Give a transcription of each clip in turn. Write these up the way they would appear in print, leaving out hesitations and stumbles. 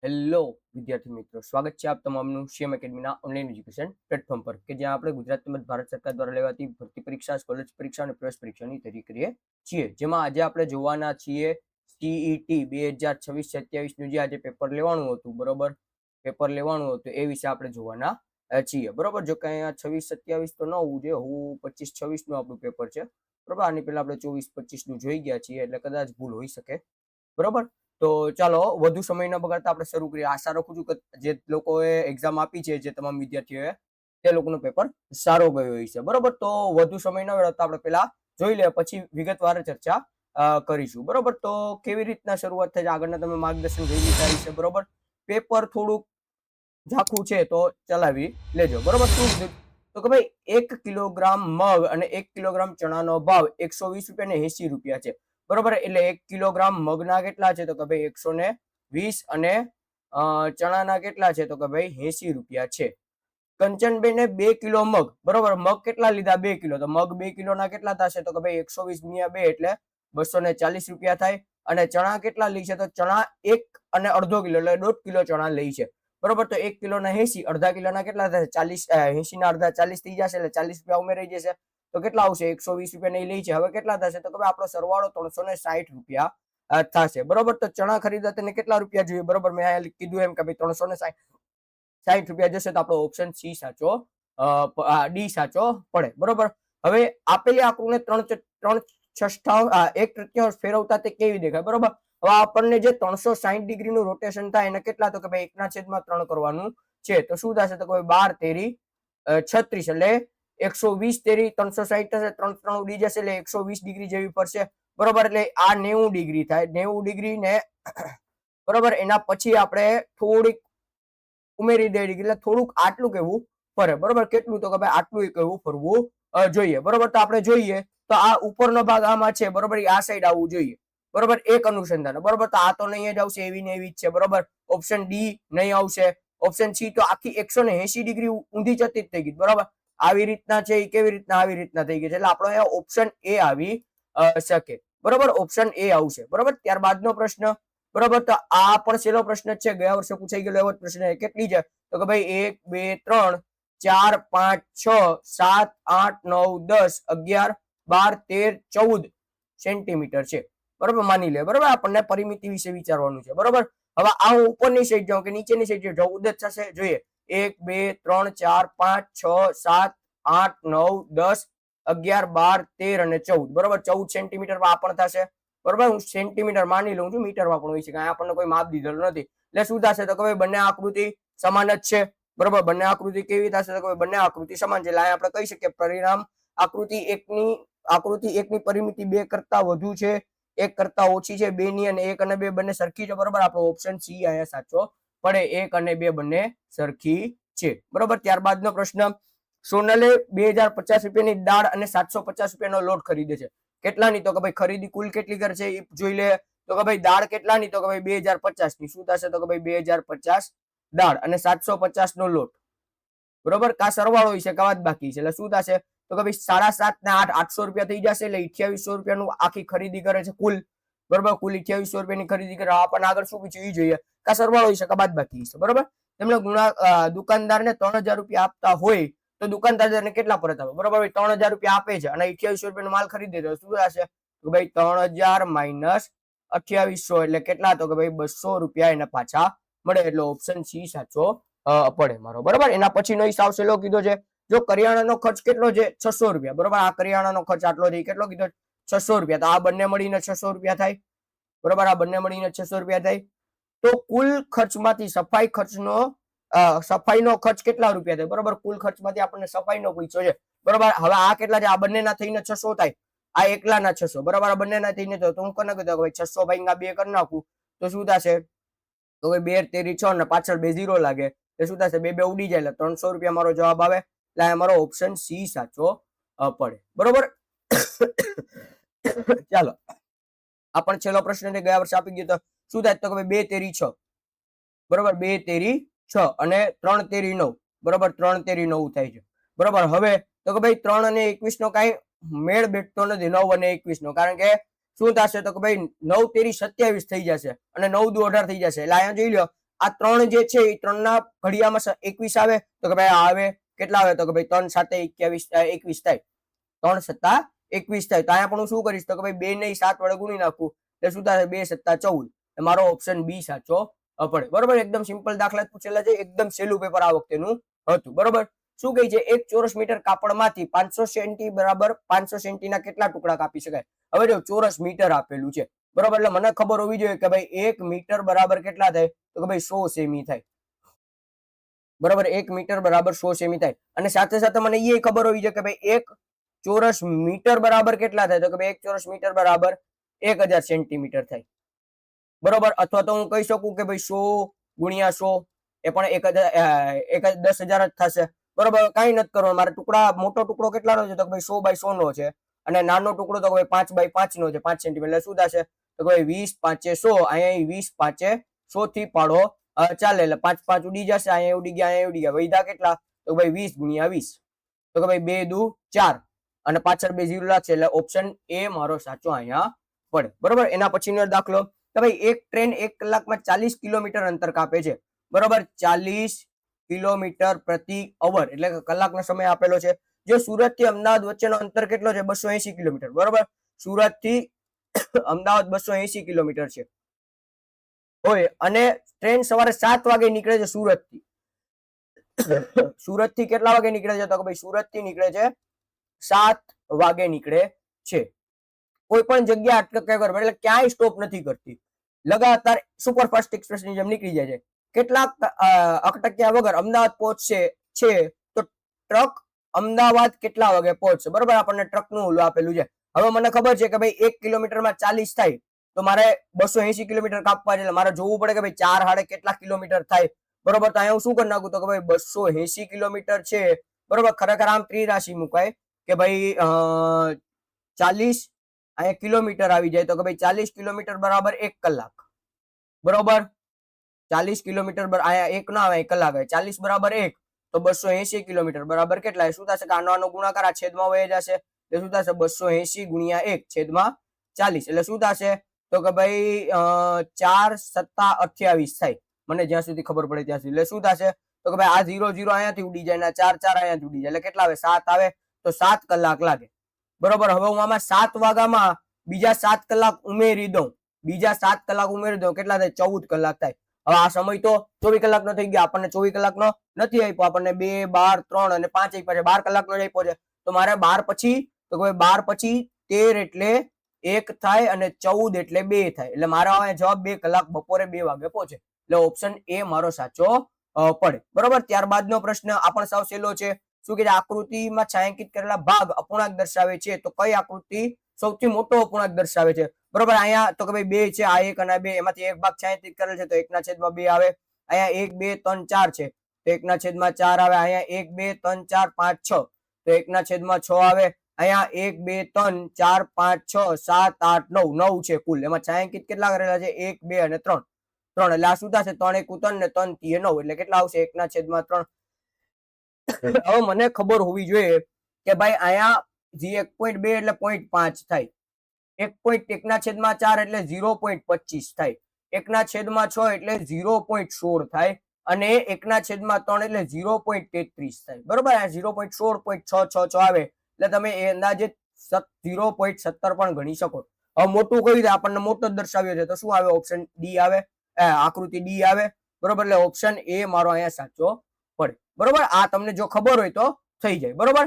Hello વિદ્યાર્થી મિત્રો, સ્વાગત છે આપ તમામનું સીએમ એકેડમીના ઓનલાઈન એજ્યુકેશન પ્લેટફોર્મ પર કે જ્યાં આપણે ગુજરાત તેમજ ભારત સરકાર દ્વારા લેવાતી ભરતી પરીક્ષા, કોલેજ પરીક્ષા અને પ્રવેશ પરીક્ષાની તૈયારી કરીએ છીએ. જેમાં આજે આપણે જોવાના છીએ સીઈટી 2026-27નું જે આજે પેપર લેવાનું હતું, બરોબર, પેપર લેવાનું હતું એ વિશે આપણે જોવાના છીએ, બરોબર. જો કે અહીંયા 26-27 તો ન હોવું જોઈએ, હું 25-26નું આપણું પેપર છે, બરોબર. આની પહેલા આપણે 24-25નું જોઈ ગયા છીએ, એટલે કદાચ ભૂલ હોઈ શકે, બરોબર. તો ચાલો વધુ સમય ન બગાડતા આપણે શરૂ કરીએ. આશા રાખું છું કે જે લોકોએ એક્ઝામ આપી છે, જે તમામ વિદ્યાર્થીઓએ, તે લોકોનું પેપર સારો ગયો હોય છે, બરોબર. તો વધુ સમય ન વેડફતા આપણે પેલા જોઈ લે, પછી વિગતવાર ચર્ચા કરીશું, બરોબર. તો કેવી રીતના શરૂઆત થાય છે આગળના તમે માર્ગદર્શન જોઈ લીધા છે, બરોબર. પેપર થોડુંક ઝાખું છે તો ચલાવી લેજો, બરોબર. શું કીધું તો કે ભાઈ 1 કિલોગ્રામ મગ અને 1 કિલોગ્રામ ચણાનો ભાવ 120 રૂપિયા અને 80 રૂપિયા છે, બરોબર. એટલે 1 કિલોગ્રામ મગના કેટલા છે તો કે ભાઈ 120 અને ચણાના કેટલા છે તો કે ભાઈ 80 રૂપિયા છે. કંચનબેને 2 કિલો મગ, બરોબર. મગ કેટલા લીધા? 2 કિલો. તો મગ 2 કિલોના કેટલા થશે તો કે ભાઈ 120 ગુણ્યા 2 એટલે 240 રૂપિયા થાય. અને ચણા કેટલા લઈ છે તો ચણા 1.5 કિલો એટલે 1.5 કિલો ચણા લઈ છે, બરોબર. તો 1 કિલોના 80, અડધા કિલોના કેટલા થશે? 40. 80 ના અડધા 40 થઈ જશે એટલે 40 રૂપિયા ઉમેરાઈ જશે. તો કેટલા આવશે? 120 રૂપિયા નહીં લઈ છે. હવે કેટલા થશે તો કે ભાઈ આપણો સરવાળો 360 રૂપિયા થશે, બરોબર. તો ચણા ખરીદવા તેને કેટલા રૂપિયા જોઈએ? બરોબર, મેં અહીંયા કીધું એમ કે ભાઈ 360 રૂપિયા જશે, તો આપણો ઓપ્શન સી સાચો, ડી સાચો પડે, બરોબર. હવે આપેલી આકૃતિને 1/3 ફેરવતા તે કેવી દેખાય? બરોબર. હવે આપણને જે 360 ડિગ્રીનું રોટેશન થાય એને કેટલા તો કે ભાઈ 1/3 કરવાનું છે. તો શું થશે તો કે 12 તેરી 36 એટલે 120 તેરી 360 થશે, 3 ઉડી જશે એટલે 120 ડિગ્રી જેવી પડશે, બરોબર. એટલે આ 90 ડિગ્રી થાય. 90 ડિગ્રી ને બરોબર એના પછી આપણે થોડીક ઉમેરી દે ડિગ્રી, એટલે થોડુંક આટલું કેવું ફરે, બરોબર. કેટલું તો કે ભાઈ આટલું કેવું ફરવું જોઈએ, બરોબર. તો આપણે જોઈએ તો આ ઉપરનો ભાગ આમાં છે, બરોબર, આ સાઈડ આવવું જોઈએ, બરોબર. એક અનુસંધાન, બરોબર. તો આ તો નહીં જ આવશે, એવી ને એવી જ છે, બરોબર. ઓપ્શન ડી નહીં આવશે. ઓપ્શન સી તો આખી 180 ડિગ્રી ઊંધી જતી જ થઈ ગઈ, બરોબર. આવી રીતના છે, કેવી રીતના? આવી રીતના થઈ ગઈ છે, એટલે આપણો અહીંયા ઓપ્શન એ આવી શકે, બરોબર. ઓપ્શન એ આવશે, બરોબર. ત્યારબાદનો પ્રશ્ન, બરોબર. તો આ પણ છેલ્લો પ્રશ્ન જ છે, ગયા વર્ષે પૂછાઈ ગયેલો એવો જ પ્રશ્ન. કેટલી છે તો કે ભાઈ 1 2 3 4 5 6 7 8 9 10 11 12 13 14 સેન્ટીમીટર છે, બરોબર. માની લે, બરોબર. આપણને પરિમિતિ વિશે વિચારવાનું છે, બરોબર. હવે આ હું ઉપરની સાઈડ જાઉં કે નીચેની સાઈડ જાઉં? ઉદ્દેશ થશે, જોઈએ. 1 2 3 4 5 6 7 8 9 10 11 12 13 અને 14, બરોબર. 14 સેન્ટીમીટર આ પણ થશે, બરોબર. હું સેન્ટીમીટર માની લઉં છું, મીટરમાં પણ હોય છે, આપણને કોઈ માપ દીધેલું નથી. એટલે શું થશે તો કે બંને આકૃતિ સમાન જ છે, બરોબર. બંને આકૃતિ કેવી થશે તો બંને આકૃતિ સમાન છે, એટલે આપણે કહી શકીએ પરિણામ આકૃતિ એકની પરિમિતિ 2 કરતા વધુ છે, 1 કરતા ઓછી છે, 2 ની, અને 1 અને 2 બંને સરખી છે, બરોબર. આપણો ઓપ્શન સી અહીંયા સાચો પડે. 1 અને 2 બંને સરખી છે, બરોબર. ત્યારબાદનો પ્રશ્ન, સોનલે 2050 રૂપિયાની દાળ અને 750 રૂપિયાનો લોટ ખરીદે છે. કેટલાની? તો કે ભાઈ ખરીદી કુલ કેટલી કરે છે એ જોઈ લે. તો કે ભાઈ દાળ કેટલાની? તો કે ભાઈ 2050 ની. શું થશે તો કે ભાઈ 2050 દાળ અને 750 નો લોટ, બરોબર. કા સરવાળો છે કા બાકી છે, એટલે શું થશે તો કે ભાઈ 7.5 ને 8 800 રૂપિયા થઈ જશે, એટલે 2800 રૂપિયાનું આખી ખરીદી કરે છે કુલ, બરોબર. કુલ 2800 રૂપિયાની ખરીદી કરે. આપણને આગળ શું પૂછ્યું એ જોઈએ, કા સરવાળો છે કા બાકી છે, બરોબર. તેમણે દુકાનદારને 3000 રૂપિયા આપતા હોય તો દુકાનદારને કેટલા પરત આપે? બરોબર, 3000 રૂપિયા આપે છે અને 2800 રૂપિયાનો માલ ખરીદે છે, શું થશે તો ભાઈ 3000 માઇનસ 2800 એટલે કેટલા તો કે ભાઈ 200 રૂપિયા એને પાછા મળે, એટલે ઓપ્શન સી સાચો પડે મારો, બરોબર. એના પછીનો હિસાબ સેલો કીધો છે, જો કરિયાણાનો ખર્ચ કેટલો છે? 600 રૂપિયા, બરોબર. આ કરિયાણાનો ખર્ચ આટલો છે, કેટલો કીધો? 600 રૂપિયા. તો આ બંને મળીને 600 રૂપિયા થાય, બરોબર. આ બંને મળીને 600 રૂપિયા થાય. તો કુલ ખર્ચમાંથી સફાઈનો ખર્ચ કેટલા રૂપિયા થાય? બરોબર, કુલ ખર્ચમાંથી આપણને સફાઈનો પૂછ્યો છે, બરોબર. હવે આ કેટલા છે? આ બંનેના થઈને 600 થાય, આ એકલાના 600, બરોબર. આ બંનેના થઈને તો હું કરી નાખું, 600 ભાગ્યા 2 કરી નાખું તો શું થશે તો 2 તેરી 6 ને પાછળ 2 0 લાગે, એટલે શું થશે? 2 2 ઉડી જાય, એટલે 300 રૂપિયા મારો જવાબ આવે, એટલે અમારો ઓપ્શન સી સાચો પડે, બરોબર. ચાલો, આ પણ છેલ્લો પ્રશ્ન છે, ગયા વર્ષે આપી ગયો. તો શું થાય તો 2 તેરી 6, બરોબર. 2 તેરી 6 અને 3 તેરી 9, બરોબર. 3 તેરી 9 થાય છે, બરોબર. હવે તો કે ભાઈ 3 અને 21 નો કઈ મેળ બેઠતો નથી, 9 અને 21 નો, કારણ કે શું થશે તો કે ભાઈ 9 તેરી 27 થઈ જશે અને 9 દુ 18 થઈ જશે, એટલે અહીંયા જોઈ લો આ 3 જે છે એ 3 ના ઘડિયામાં 21 આવે તો કે ભાઈ આવે કેટલા આવે તો કે ભાઈ 3 7 21 થાય 3 7 21 થાય. તો અહીંયા પણ હું શું કરીશ તો કે ભાઈ 2 ને 7 વડે ગુણી નાખું એટલે શું થાય 2 7 14. મારો ઓપ્શન બી સાચો પડે. બરોબર, એકદમ સિમ્પલ દાખલા પૂછેલા છે, એકદમ સહેલું પેપર આ વખતેનું હતું. બરોબર, શું કહે છે એક ચોરસ મીટર કાપડમાંથી 500 સેન્ટી બરાબર 500 સેન્ટીના કેટલા ટુકડા કાપી શકાય. હવે જો ચોરસ મીટર આપેલું છે બરોબર, એટલે મને ખબર હોવી જોઈએ કે ભાઈ 1 મીટર બરાબર કેટલા થાય તો કે ભાઈ 100 સેમી થાય. બરોબર, 1 મીટર બરાબર 100 સેમી થાય. અને સાથે સાથે મને એ ખબર હોવી જોઈએ કે ભાઈ 1 ચોરસ મીટર બરાબર કેટલા થાય તો કે ભાઈ 1 ચોરસ મીટર બરાબર 1000 સેન્ટીમીટર થાય. બરોબર, અથવા તો હું કહી શકું કે ભાઈ 100 ગુણ્યા 100 એ પણ 10,000 જ થશે. બરોબર, કઈ નથી કરવાનું, મારે ટુકડા મોટો ટુકડો કેટલાનો છે તો ભાઈ 100 બાય 100 નો છે અને નાનો ટુકડો તો ભાઈ 5 બાય 5 નો છે, 5 સેન્ટીમીટર. શું થશે તો ભાઈ 20 5 100. અહીંયા 20 5 100 થી પાડો ચાલે એટલે 5 5 ઉડી જશે, અહીંયા ઉડી ગયા, અહીંયા ઉડી ગયા, વૈધા કેટલા તો ભાઈ 20 ગુણ્યા 20 તો કે ભાઈ 2 દુ 4 અને પાછળ 2 0 લાગશે એટલે ઓપ્શન એ મારો સાચો અહીંયા પડે. બરોબર, એના પછીનો દાખલો કે ભાઈ એક ટ્રેન 1 કલાકમાં 40 કિલોમીટર અંતર કાપે છે. બરોબર, 40 કિલોમીટર પ્રતિ અવર એટલે કે કલાકનો સમય આપેલો છે. જો સુરત થી અમદાવાદ વચ્ચેનો અંતર કેટલો છે 280 કિલોમીટર. બરોબર, સુરત થી અમદાવાદ 280 કિલોમીટર છે હોય અને ટ્રેન સવારે 7 વાગે નીકળે છે સુરત થી. સુરત થી કેટલા વાગે નીકળે છે તો કે ભાઈ સુરત થી નીકળે છે 7 વાગે નીકળે છે. કોઈ પણ જગ્યા અટકાય વગર એટલે ક્યાંય સ્ટોપ નથી કરતી, લગાતાર સુપરફાસ્ટ એક્સપ્રેસની જેમ નીકળી જાય છે. કેટલાક અટક્યા વગર અમદાવાદ પહોંચશે છે તો ટ્રક અમદાવાદ કેટલા વાગે પહોંચશે. બરોબર, આપણને ટ્રક નું ઓલું આપેલું છે. હવે મને ખબર છે કે ભાઈ 1 કિલોમીટરમાં 40 થાય તો મારે 280 કિલોમીટર કાપવા છે એટલે મારે જોવું પડે કે ભાઈ 4 હાડે કેટલા કિલોમીટર થાય. બરોબર, તો અહીંયા હું શું કરી નાખું તો કે ભાઈ 280 કિલોમીટર છે. બરોબર, ખરેખર આમ ત્રિરાશિ મુકાય કે ભાઈ 40 અહીંયા કિલોમીટર આવી જાય તો કે ભાઈ 40 કિલોમીટર બરાબર 1 કલાક. બરોબર, 40 કિલોમીટર અહીંયા 1 ના આવે, 1 કલાક આવે, 40 બરાબર 1 તો 280 કિલોમીટર બરાબર કેટલા શું થશે કે આનો ગુણાકાર આ છેદમાં વહી જશે એટલે શું થશે 280 ગુણ્યા 1 છેદમાં 40 એટલે શું થશે તો કે ભાઈ 4 સત્તા 28 થાય, મને જ્યાં સુધી ખબર પડે ત્યાં સુધી. એટલે શું થશે તો કે ભાઈ આ 0 0 અહીંયાથી ઉડી જાય ને 4 4 અહીંયાથી ઉડી જાય એટલે કેટલા આવે 7 આવે તો 7 કલાક લાગે. બરોબર, હવે હું આમાં 7 વાગ્યામાં બીજા 7 કલાક ઉમેરી દઉં, કેટલા થાય 14 કલાક થાય. હવે આ સમય તો 24 કલાકનો થઈ ગયો, આપણને 24 કલાકનો નથી આપ્યો, આપણને 2 12 3 અને 5 આપ્યા છે, 12 કલાકનો જ આપ્યો છે. તો મારે 12 પછી તો કે 12 પછી 13 એટલે 1 થાય અને 14 એટલે 2 થાય એટલે મારા જવાબ 2 કલાક બપોરે 2 વાગે પહોંચે એટલે ઓપ્શન એ મારો સાચો પડે. બરોબર, ત્યારબાદનો પ્રશ્ન આ પણ સાવ સહેલો છે. શું કે આકૃતિમાં છાંયાંકિત કરેલા ભાગ અપૂર્ણાંક દર્શાવે છે તો કઈ આકૃતિ સૌથી મોટો અપૂર્ણાંક દર્શાવે છે. બરોબર, અહીંયા તો કે ભાઈ 2 છે, આ 1 અને આ 2, એમાંથી એક ભાગ છાંયાંકિત કરેલ છે તો 1/2 આવે. અહીંયા 1 2 3 4 છે તો 1/4 આવે. અહીંયા 1 2 3 4 5 6 તો 1/6 આવે. અહીંયા 1 2 3 4 5 6 7 8 9 9 છે કુલ. એમાં છાંયાંકિત કેટલા કરેલા છે 1 2 અને 3 એટલે આ શું થશે 3 1 3 ને 3 3 9 એટલે કેટલા આવશે 1/3. હવે મને ખબર હોવી જોઈએ કે ભાઈ અહીંયા 1.2 એટલે 0.5 થાય, 1.1/4 એટલે 0.25 થાય, 1/6 એટલે 0.16 થાય અને 1/3 એટલે 0.33 થાય. બરોબર, આ 0.16.666 આવે એટલે તમે એ અંદાજે 0.17 પણ ગણી શકો. હવે મોટું કયું છે આપણને મોટો દર્શાવ્યો છે તો શું આવે ઓપ્શન ડી આવે, આકૃતિ ડી આવે. બરોબર, એટલે ઓપ્શન એ મારો અહીંયા સાચો પડે. બરોબર, આ તમને જો ખબર હોય તો થઈ જાય. બરોબર,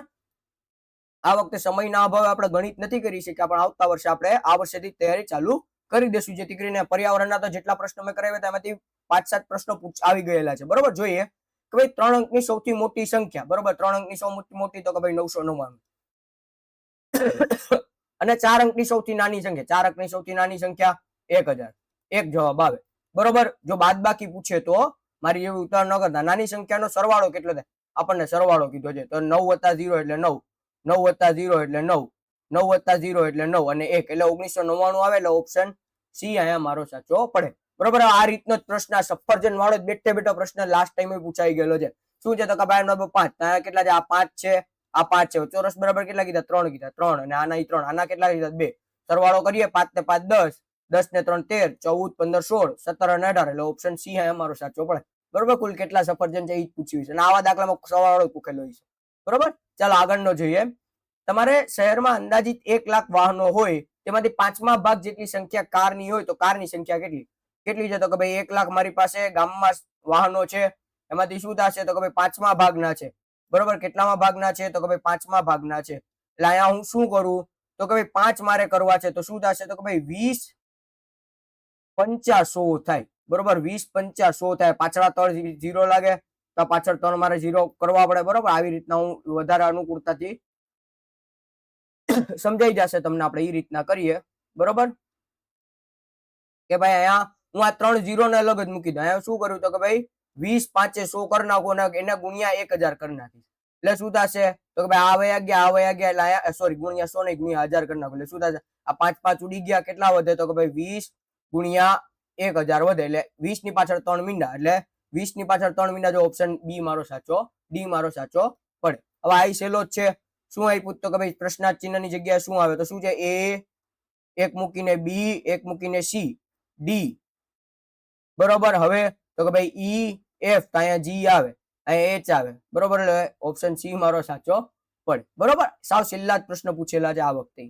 આ વખતે સમયના અભાવે આપણે ગણિત નથી કરી શક્યા પણ આવતા વર્ષે આપણે આ વર્ષેથી તૈયારી ચાલુ કરી દેશું જેથી કરીને પર્યાવરણના તો જેટલા પ્રશ્નો મેં કરાવ્યા તેમાંથી 5-7 પ્રશ્નો આવી ગયેલા છે. બરોબર, જોઈએ કે ભાઈ 3 અંકની સૌથી મોટી સંખ્યા. બરોબર, 3 અંકની સૌથી મોટી તો કે ભાઈ 999 અને 4 અંકની સૌથી નાની સંખ્યા, 4 અંકની સૌથી નાની સંખ્યા 1000. એક જવાબ આવે. બરોબર, જો બાદબાકી પૂછે તો મારી જેવું ઉત્તર ન કરતા. નાની સંખ્યાનો સરવાળો કેટલો થાય આપણને સરવાળો કીધો છે તો 9 + 0 એટલે 9, 9 + 0 એટલે 9, 9 + 0 એટલે 9 અને 1 એટલે 1999 આવે એટલે ઓપ્શન સી અહીંયા મારો સાચો પડે. બરોબર, આ રીતનો જ પ્રશ્ન સફરજન વાળો બેઠે બેઠો પ્રશ્ન લાસ્ટ ટાઈમે પૂછાઈ ગયેલો છે. શું છે તો કે ભાઈ 5 કેટલા છે આ 5 છે, આ 5 છે, ચોરસ બરાબર કેટલા કીધા 3 કીધા, 3 અને આના 3, આના કેટલા કીધા 2, સરવાળો કરીએ 5 ને 5 10, 10 ને 3 13, 14 15 16, 17 અને 18 એટલે ઓપ્શન સી અમારો સાચો પડે. બરોબર, કુલ કેટલા સફરજન છે એ પૂછ્યું છે અને આવા દાખલામાં સવાળો પૂછેલો છે. બરોબર, ચાલો આગળનો જોઈએ. તમારે શહેરમાં અંદાજિત 1 લાખ વાહનો હોય, તેમાંથી 5મા ભાગ જેટલી સંખ્યા કારની હોય તો કારની સંખ્યા કેટલી છે? તો કે ભાઈ 1 લાખ મારી પાસે ગામમાં વાહનો છે, એમાંથી શું થશે? તો કે ભાઈ 5મા ભાગના છે. બરોબર, કેટલામાં ભાગના છે? તો કે ભાઈ 5મા ભાગના છે. એટલે અહીંયા હું શું કરું? તો કે ભાઈ 5 મારે કરવા છે તો શું થશે? તો કે ભાઈ 20 5 100 થાય. બરોબર, 20 5 100 થાય. પાછળ 3 0 લાગે તો પાછળ 3 મારે 0 કરવા પડે. બરોબર, આવી રીતના હું વધારે અનુકૂળતાથી સમજાઈ જશે તમને. આપણે એ રીતના કરીએ. બરોબર, કે ભાઈ અહીંયા હું આ 3 0 ને અલગ જ મૂકી દઉં. અહીંયા શું કર્યું? તો કે ભાઈ 20 5 100 કરી નાખો ને એને ગુણ્યા 1000 કરી નાખીશ. એટલે શું થશે? તો કે ભાઈ આ વયા ગયા એટલે અહીંયા સોરી ગુણ્યા 100 નહીં ગુણ્યા 1000 કરી નાખો. એટલે શું થશે? આ 5 5 ઉડી ગયા, કેટલા વધે? તો કે ભાઈ 20 ગુણ્યા 1000 વધે એટલે 20 ની પાછળ 3 મીંડા એટલે 20 ની પાછળ 3 મીંડા. જો ઓપ્શન બી મારો સાચો, ડી મારો સાચો પડે. હવે આ સહેલો જ છે. શું આપ્યું? તો કે ભાઈ પ્રશ્નાર્થ ચિહ્નની જગ્યાએ શું આવે? તો શું છે? એ, એક મૂકીને બી, એક મૂકીને સી, ડી. બરોબર, હવે તો કે ભાઈ ઈ એફ, તો અહીંયા જી આવે, અહીંયા એચ આવે. બરોબર, એટલે ઓપ્શન સી મારો સાચો પડે. બરોબર, સાવ છેલ્લા જ પ્રશ્ન પૂછેલા છે આ વખતે.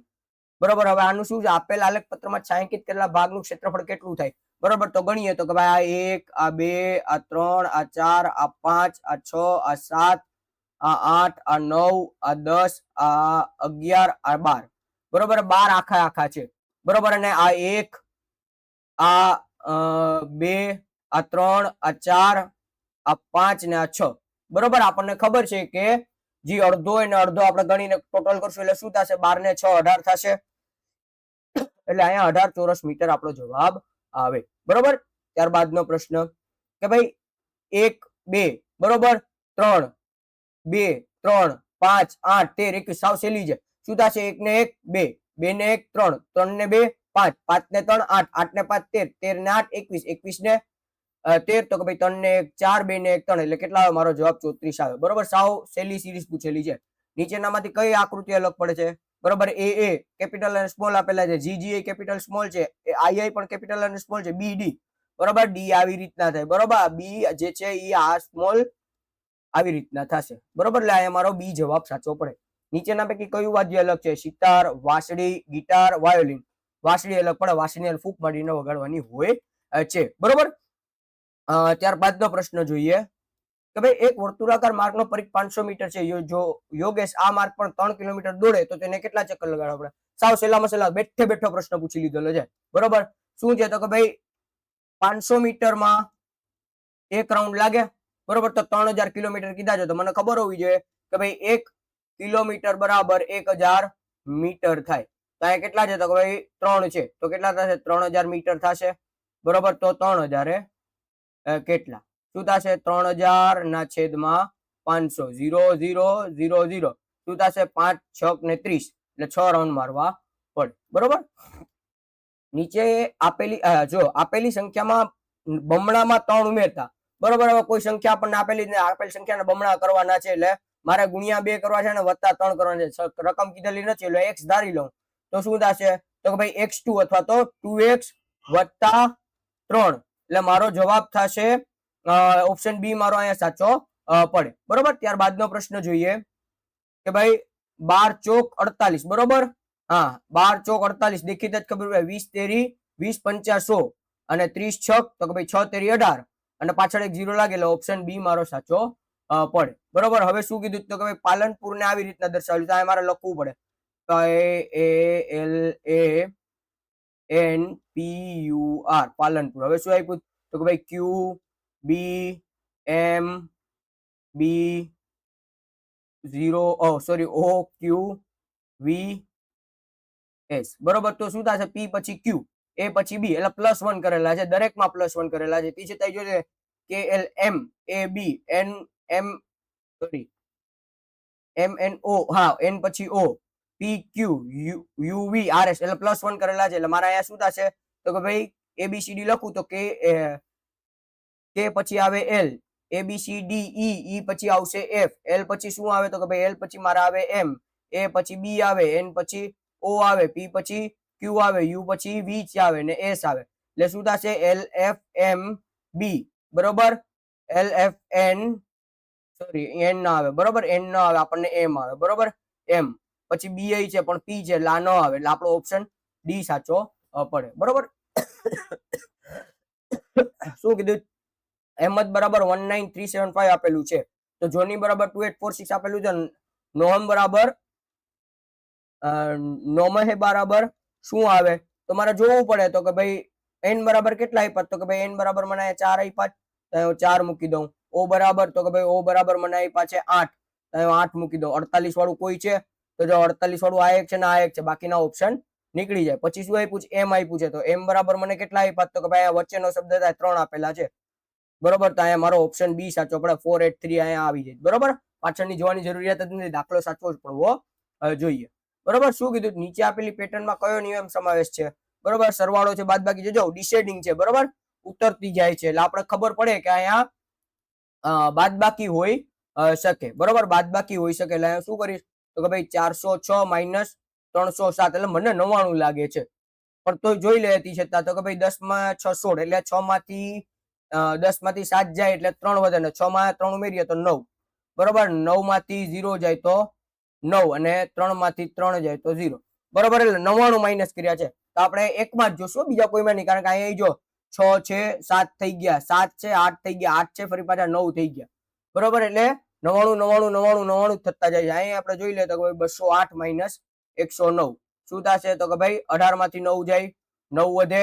બરોબર, હવે આનું શું છે? આપેલ આલેખ પત્રમાં છાંયાંકિત કરેલા ભાગનું ક્ષેત્રફળ કેટલું થાય? બરોબર, તો ગણીએ તો કે ભાઈ આ 1, આ 2, આ 3, આ 4, આ 5, આ 6, આ 7, આ 8, આ 9, આ 10, આ 11, આ 12. બરોબર, 12 આખા છે. બરોબર, અને આ 1, આ 2, આ 3, આ 4, આ 5 ને આ 6. બરોબર, આપણને ખબર છે કે જે અડધો હોય ને અડધો આપણે ગણીને ટોટલ કરશું એટલે શું થશે? 12 ને 6 18 થશે. એટલે અહીંયા 18 ચોરસ મીટર આપણો જવાબ આવે. બરોબર, ત્યારબાદનો પ્રશ્ન કે ભાઈ 1 2 બરોબર 3 2 3 5 8 13 21 સાવ સહેલી છે. શું થશે? 1 ને 1 2, 2 ને 1 3, 3 ને 2 5, 5 ને 3 8, 8 ને 5 13, 13 ને 8 21, 21 ને 13. તો કે ભાઈ 3 ને 1 4, 2 ને 1 3 એટલે કેટલા આવે? મારો જવાબ 34 આવે. બરોબર, સાવ સહેલી સિરીઝ પૂછેલી છે. નીચેનામાંથી કઈ આકૃતિ અલગ પડે છે? બરોબર, એ કેપિટલ અને સ્મોલ આપેલા છે, જીજી કેપિટલ સ્મોલ છે, આઈ પણ કેપિટલ અને સ્મોલ છે, બી ડી. બરોબર, ડી આવી રીતના થાય. બરોબર, બી જે છે એ આ સ્મોલ આવી રીતના થશે. બરોબર, એટલે અહીંયા મારો બી જવાબ સાચો પડે. નીચેના પૈકી કયું વાદ્ય અલગ છે? સિતાર, વાંસળી, ગિટાર, વાયોલિન. વાંસળી અલગ પડે, વાંસળીને ફૂંક મારીને વગાડવાની હોય છે. બરોબર, ત્યારબાદનો પ્રશ્ન જોઈએ કે ભાઈ એક વર્તુળાકાર માર્ગનો પરિઘ 500 મીટર છે. જો યોગેશ આ માર્ગ પર 3 કિલોમીટર દોડે તો તેને કેટલા ચક્કર લગાડવા પડે? સાવ સહેલામાં સહેલા બેઠો પ્રશ્ન પૂછી લીધેલો છે. બરોબર, શું છે? તો કે ભાઈ 500 મીટરમાં એક રાઉન્ડ લાગે. બરોબર, તો 3000 કિલોમીટર કીધા છે તો મને ખબર હોવી જોઈએ કે ભાઈ 1 કિલોમીટર બરાબર 1000 મીટર થાય. તો અહીંયા કેટલા છે? તો કે ભાઈ 3 છે તો કેટલા થશે? 3000 મીટર થશે. બરોબર, તો 3000 કેટલા? શું થશે? 3000 ના છેદમાં 500 0 0 0 0 શું થશે? 5 6 ને 30 એટલે 6 રાઉન્ડ મારવા પડે. બરોબર, નીચે આપેલી સંખ્યામાં બમણામાં 3 ઉમેરતા. બરોબર, હવે કોઈ સંખ્યા આપણને આપેલી સંખ્યાને બમણા કરવાના છે એટલે મારે ગુણ્યા 2 કરવા છે અને વત્તા 3 કરવાના છે. રકમ કીધેલી નથી એટલે x ધારી લઉં તો શું થશે? તો કે ભાઈ x2 અથવા તો 2x વત્તા 3 એટલે મારો જવાબ થશે ઓપ્શન બી મારો અહીંયા સાચો પડે. બરોબર, ત્યારબાદનો પ્રશ્ન જોઈએ કે ભાઈ 12 ચોક 48. બરોબર, હા 12 ચોક 48 દેખીત જ ખબર પડે. 20 તેરી 20 પંચા 100 અને 30 છક તો કે ભાઈ 6 તેરી 18 અને પાછળ એક 0 લાગે એટલે ઓપ્શન બી મારો સાચો પડે. બરોબર, હવે શું કીધું? તો કે ભાઈ પાલનપુર ને આવી રીતના દર્શાવ્યું તો મારે લખવું પડે PALANPUR પાલનપુર. હવે શું આપ્યું? તો કે ભાઈ Q B M B 0 O Q V S. બરોબર, તો શું થશે? P પછી Q, A પછી B એટલે +1 કરેલા છે. દરેકમાં +1 કરેલા છે. તે છતાંય જોઈએ KLM AB MNO હા N પછી O PQ UV RS એટલે +1 કરેલા છે. એટલે મારા અહીંયા શું થશે? તો કે ભાઈ ABCD લખું તો K પછી આવે L, ABCD E પછી આવશે F, L પછી શું આવે? તો કે ભાઈ L પછી મારા આવે M, A પછી B આવે, N પછી O આવે, P પછી ક્યુ આવે, યુ પછી વી આવે ને એસ આવે, એટલે શું થશે LFMB, બરોબર. LFN, સોરી એન ના આવે, બરોબર, એન ના આવે, આપણને એમ આવે, બરોબર, એમ પછી BI છે પણ પી છે એટલે આ ન આવે, એટલે આપણો ઓપ્શન ડી સાચો પડે, બરોબર. શું કીધું? અહેમદ બરાબર 19375 આપેલું છે, તો જોની બરાબર 2846 આપેલું છે, નોમ બરાબર નોમહે બરાબર શું આવે તો મારે જોવું પડે, તો કે ભાઈ એન બરાબર કેટલા આપ્યા, તો કે ભાઈ એન બરાબર મને 4 આપ્યા, તો 4 મૂકી દઉં. ઓ બરાબર, તો કે ભાઈ ઓ બરાબર મને આપ્યા છે 8, તો 8 મૂકી દઉં. 48 વાળું કોઈ છે, તો જો 48 વાળું આ એક છે ને આ એક છે, બાકીના ઓપ્શન નીકળી જાય. પછી શું આપ્યું છે? એમ આપ્યું છે, તો એમ બરાબર મને કેટલા આપ્યા, તો કે ભાઈ વચ્ચેનો શબ્દ થાય 3 આપેલા છે, બરોબર. તો અહીંયા મારો ઓપ્શન બી સાચો પડે, 483 અહીંયા આવી જાય, બરોબર. પાછળની જોવાની જરૂરિયાત જ નથી, દાખલો સાચવો જ પડવો જોઈએ, બરોબર. શું કીધું? નીચે આપેલી પેટર્નમાં કયો નિયમ સમાવેશ છે? બરોબર, સરવાળો છે, બાદબાકી છે, જો ડિસેન્ડિંગ છે, બરોબર, ઉતરતી જાય છે, એટલે આપણે ખબર પડે કે અહીંયા બાદબાકી હોઈ શકે, બરોબર, બાદબાકી હોઈ શકે. એટલે શું કરીશ, તો કે ભાઈ 406 માઇનસ 307, એટલે મને 99 લાગે છે, પણ તો જોઈ લેતી છતાં, તો કે ભાઈ 10 માં 6 16, એટલે 6 માંથી 10 માંથી 7 જાય એટલે 3 વધે, ને 6 માં 3 ઉમેરીએ તો 9, બરોબર. 9 માંથી 0 જાય તો 9, અને 3 માંથી 3 જાય તો 0, બરોબર. એટલે 99 માઇનસ કર્યા છે, તો આપણે એકમાં જ જોશું, બીજા કોઈમાં નહીં, કારણ કે અહીંયા જો 6 છે, 7 થઈ ગયા, 7 છે, 8 થઈ ગયા, 8 છે, ફરી પાછા 9 થઈ ગયા, બરોબર. એટલે 99 99 99 99 થતા જાય છે. અહીંયા આપણે જોઈ લે તો 208 માઇનસ 109 શું થશે, તો કે ભાઈ 18 માંથી 9 જાય, 9 વધે,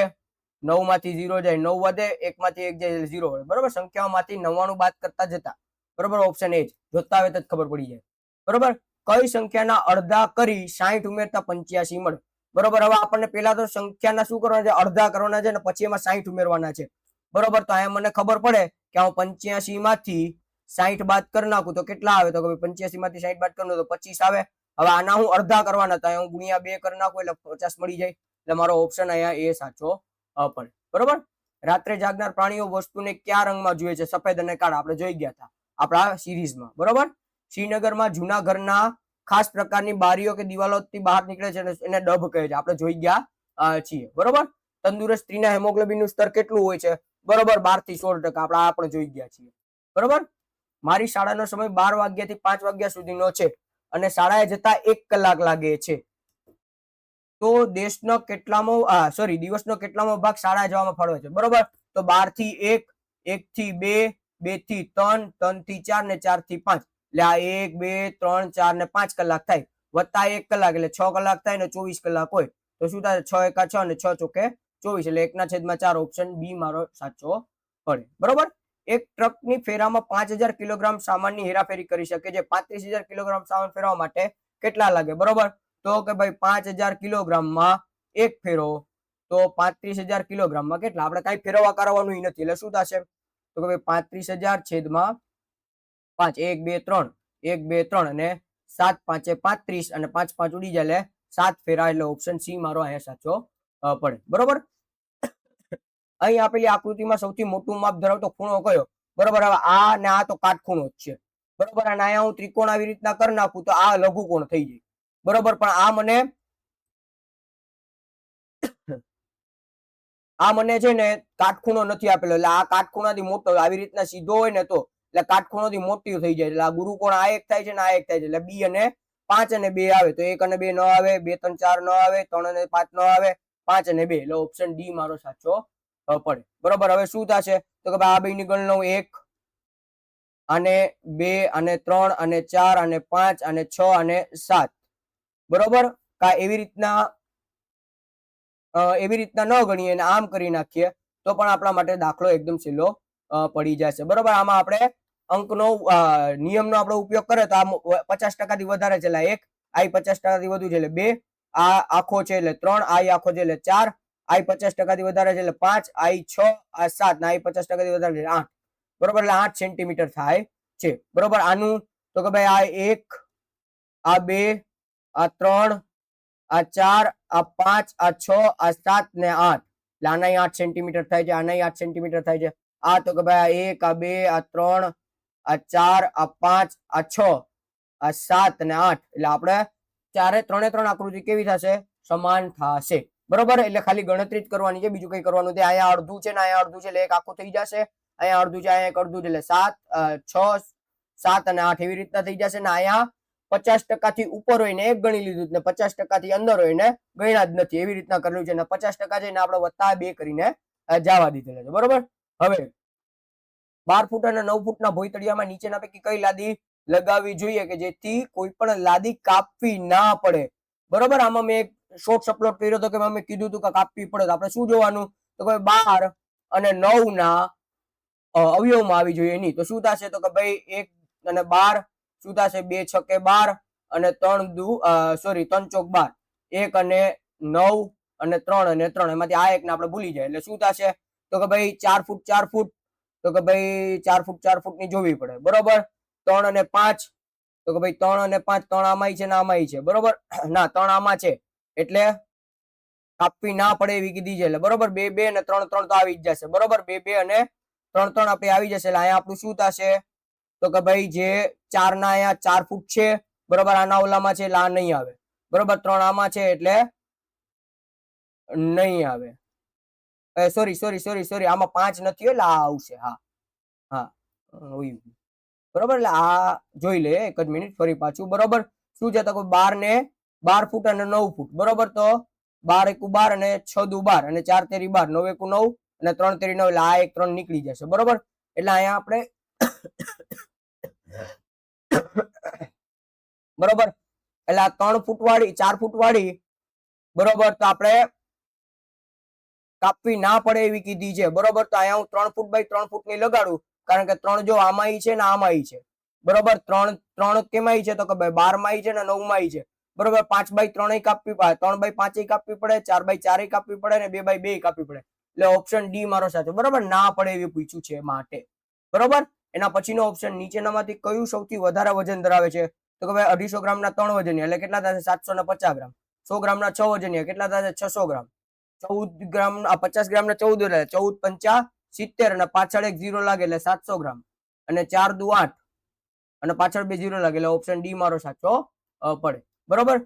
9 માંથી 0 જાય, 9 વધે, 1 માંથી 1 જાય, 0 વધે, બરોબર. સંખ્યાઓમાંથી 99 બાદ કરતા જતા, બરોબર. ઓપ્શન એ જ, જોતા આવે તો ખબર પડી જાય, બરોબર. કઈ સંખ્યાના અડધા કરી 60 ઉમેરતા 85 મળે, બરોબર. હવે આપણને પેલા તો સંખ્યાના શું કરવાના છે, અડધા કરવાના છે, ને પછી એમાં 60 ઉમેરવાના છે, બરોબર. તો અહીંયા મને ખબર પડે કે હું 85 માંથી 60 બાદ કરી નાખું તો કેટલા આવે, તો 85 માંથી 60 બાદ કરું તો 25 આવે. હવે આના હું અડધા કરવાના હતા, હું ગુણ્યા 2 કરી નાખું એટલે 50 મળી જાય, એટલે મારો ઓપ્શન અહીંયા એ સાચો પડે, બરોબર. રાત્રે જાગનાર પ્રાણીઓ વસ્તુને કયા રંગમાં જોઈએ છે? સફેદ અને કાળા, આપણે જોઈ ગયા હતા આપણા સિરીઝમાં, બરોબર. શ્રીનગરમાં જૂના ઘરના ખાસ પ્રકારની બારીઓ કે દિવાલોથી બહાર નીકળે છે, એને ડબ કહે છે, આપણે જોઈ ગયા છીએ, બરોબર. તંદુરસ્ત સ્ત્રીના હેમોગ્લોબિન નું સ્તર કેટલું હોય છે? બરોબર, 12 થી 16%, આપણે જોઈ ગયા છીએ, બરોબર. મારી શાળાનો સમય 12 વાગ્યાથી 5 વાગ્યા સુધીનો છે અને શાળાએ જતા 1 કલાક લાગે છે, તો દિવસનો કેટલામો ભાગ શાળા જવામાં ફાળવે છે? બરોબર, તો 12 થી 1, 1 થી 2, 2 થી 3, 3 થી 4 ને 4 થી 5, એટલે આ 1 2 3 4 ને 5 કલાક થાય, વત્તા 1 કલાક એટલે 6 કલાક થાય ને 24 કલાક હોય, તો શું થાય? 6 એકા 6 ને 6 ચોકે 24, એટલે 1/4, ઓપ્શન બી મારો સાચો પડે, બરોબર. એક ટ્રકની ફેરામાં 5000 કિલોગ્રામ સામાનની હેરાફેરી કરી શકે છે, 35000 કિલોગ્રામ સામાન ફેરવા માટે કેટલા લાગે? બરોબર, તો કે ભાઈ 5000 કિલોગ્રામમાં એક ફેરો, તો 35000 કિલોગ્રામમાં કેટલા? આપણે કઈ ફેરવવા કરવાનું નથી, એટલે શું થશે, તો કે ભાઈ 35000 છેદમાં 5, 1 2 3, 1 2 3, અને 7 5 35, અને 5 5 ઉડી જાય એટલે 7 ફેરા, એટલે ઓપ્શન સી મારો અહીંયા સાચો પડે, બરોબર. અહીં આપેલી આકૃતિમાં સૌથી મોટું માપ ધરાવતો ખૂણો કયો? બરોબર, હવે આ ને આ તો કાટખૂણો જ છે, બરોબર. અને અહીંયા હું ત્રિકોણ આવી રીતના કરી નાખું તો આ લઘુકોણ થઈ જાય, બરોબર. પણ આ મને છે ને કાટખૂણો નથી આપેલો, એટલે આ કાટખૂણાથી મોટો આવી રીતના સીધો હોય ને તો, એટલે કાટખૂણોથી મોટી થઈ જાય, એટલે આ ગુરુકોણ આ એક થાય છે ને આ એક થાય છે, એટલે બી અને 5 અને 2 આવે, તો 1 અને 2 ન આવે, 2 3 4 ન આવે, 3 અને 5 ન આવે, 5 અને 2, એટલે ઓપ્શન ડી મારો સાચો પડે, બરોબર. હવે શું થશે, તો કે આ બે ની ગણ લઉં, 1 અને 2 અને 3 અને 4 અને 5 અને 6 અને 7, બરોબર. એવી રીતના ન ગણીએ અને આમ કરી નાખીએ તો પણ આપણા માટે દાખલો એકદમ સહેલો પડી જશે, બરોબર. આમાં આપણે અંકનો નિયમનો આપણે ઉપયોગ કરે તો આ 50% થી વધારે છે, એટલે 1, આઈ 50% થી વધુ છે એટલે 2, આ આખો છે એટલે 3, આઈ આખો છે એટલે 4, આઈ 50% થી વધારે છે એટલે 5, આઈ 6, આ 7, ને આઈ 50% થી વધારે છે 8, બરોબર. એટલે 8 સેન્ટીમીટર થાય છે, બરોબર. આનું તો કે ભાઈ આ 1, આ 2, આ 3, આ 4, આ 5, આ 6, આ 7 ને 8, એટલે આના 8 સેન્ટીમીટર થાય છે, આના 8 સેન્ટીમીટર થાય છે. આ તો કે ભાઈ આ 1, આ 2, આ 3, આ 4, આ 5, આ 6, આ 7 અને 8, એટલે આપણે ત્રણે ત્રણ આકૃતિ કેવી થશે? સમાન થશે, બરોબર, એટલે ખાલી ગણતરી જ કરવાની છે, બીજું કઈ કરવાનું નથી. અહીંયા અડધું છે ને અહીંયા અડધું છે એટલે એક આખું થઈ જશે. અહીંયા અડધું છે, અહીંયા એક અડધું છે એટલે 7 6 7 અને 8 એવી રીતના થઈ જશે. ને અહીંયા 50% થી ઉપર હોય ને એક ગણી લીધું ને 50% થી અંદર હોય ને ગણ્યા જ નથી, એવી રીતના કરેલું છે. ને 50% છે ને આપણે વત્તા 2 કરીને જવા દીધેલા છે. બરોબર, હવે 12 ફૂટ અને 9 ફૂટના ભોયતળિયામાં નીચેના પૈકી કઈ લાદી લગાવવી જોઈએ કે જેથી કોઈ પણ લાદી કાપવી ના પડે. બરોબર, આમાં મેં એક શોર્ટ અપલોડ કર્યો હતો કે મેં કીધું હતું કે કાપવી પડે, તો આપણે શું જોવાનું, તો કે 12 અને 9 ના અવયવમાં આવી જોઈએ નહીં. તો શું થશે, તો કે ભાઈ 1 અને 12 શું થશે, 2 છકે 12 અને 3 દુ 3 ચોક 12, 1 અને 9 અને 3 અને 3, એમાંથી આ એકને આપણે ભૂલી જાય એટલે શું થશે, તો કે ભાઈ 4 ફૂટ 4 ફૂટ, તો કે ભાઈ 4 ફૂટ 4 ફૂટ ની જોવી પડે. બરોબર, 3 અને 5, તો કે ભાઈ 3 અને 5 3 આમાં છે ને આમાં છે. બરોબર, ના 3 આમાં છે એટલે કાપવી ના પડે એવી કીધી છે. એટલે બરોબર, 2 2 અને 3 3 તો આવી જ જશે. બરોબર, 2 2 અને 3 3 આપણે આવી જશે. એટલે અહીંયા આપણું શું થશે, તો કે ભાઈ જે 4 ના અહીંયા 4 ફૂટ છે, બરોબર, આના ઓલામાં છે એટલે આ નહીં આવે. બરોબર, 3 આમાં છે એટલે નહીં આવે. સોરી આમાં 5 નથી એટલે આ આવશે. હા હા, બરોબર, એટલે આ જોઈ લે એક જ મિનિટ ફરી પાછું. બરોબર, શું છે, તો 12 ફૂટ અને 9 ફૂટ. બરોબર, તો 12 એકુ 12 અને 6 દુ 12 અને 4 તેરી 12, 9 એકુ 9 અને 3 તેરી 9, એટલે આ એક 3 નીકળી જશે. બરોબર, એટલે અહીંયા આપણે બરોબર, એટલે આ 3 ફૂટ વાળી 4 ફૂટ વાળી, બરોબર, તો આપણે કાપવી ના પડે એવી કીધી છે. બરોબર, તો અહીંયા હું 3 ફૂટ બાય 3 ફૂટ ની લગાડું, કારણ કે 3 જો આમાં છે ને આમાં છે. બરોબર, 3 કેમાં છે, તો કે ભાઈ 12 માં છે ને 9 માં છે. બરોબર, 5 બાય 3 કાપવી પડે, 3 બાય 5 કાપવી પડે, 4 બાય 4 કાપવી પડે ને 2 બાય 2 કાપવી પડે. એટલે ઓપ્શન ડી મારો સાચો. બરોબર, ના પડે એવી પૂછ્યું છે માટે. બરોબર, એના પછીનો ઓપ્શન, નીચેનામાંથી કયું સૌથી વધારે વજન ધરાવે છે, તો કે ભાઈ 250 ગ્રામના 3 વજનિયા એટલે કેટલા થશે, 750 ગ્રામ. 100 ગ્રામના 6 વજનિયા કેટલા થશે, 600 ગ્રામ. 14 ગ્રામ 50 ગ્રામના 14 એટલે 14 પંચા 70 અને પાછળ એક 0 લાગે એટલે 700 ગ્રામ અને 4 દુ 8 અને પાછળ 2 0 લાગે એટલે ઓપ્શન ડી મારો સાચો પડે. બરોબર,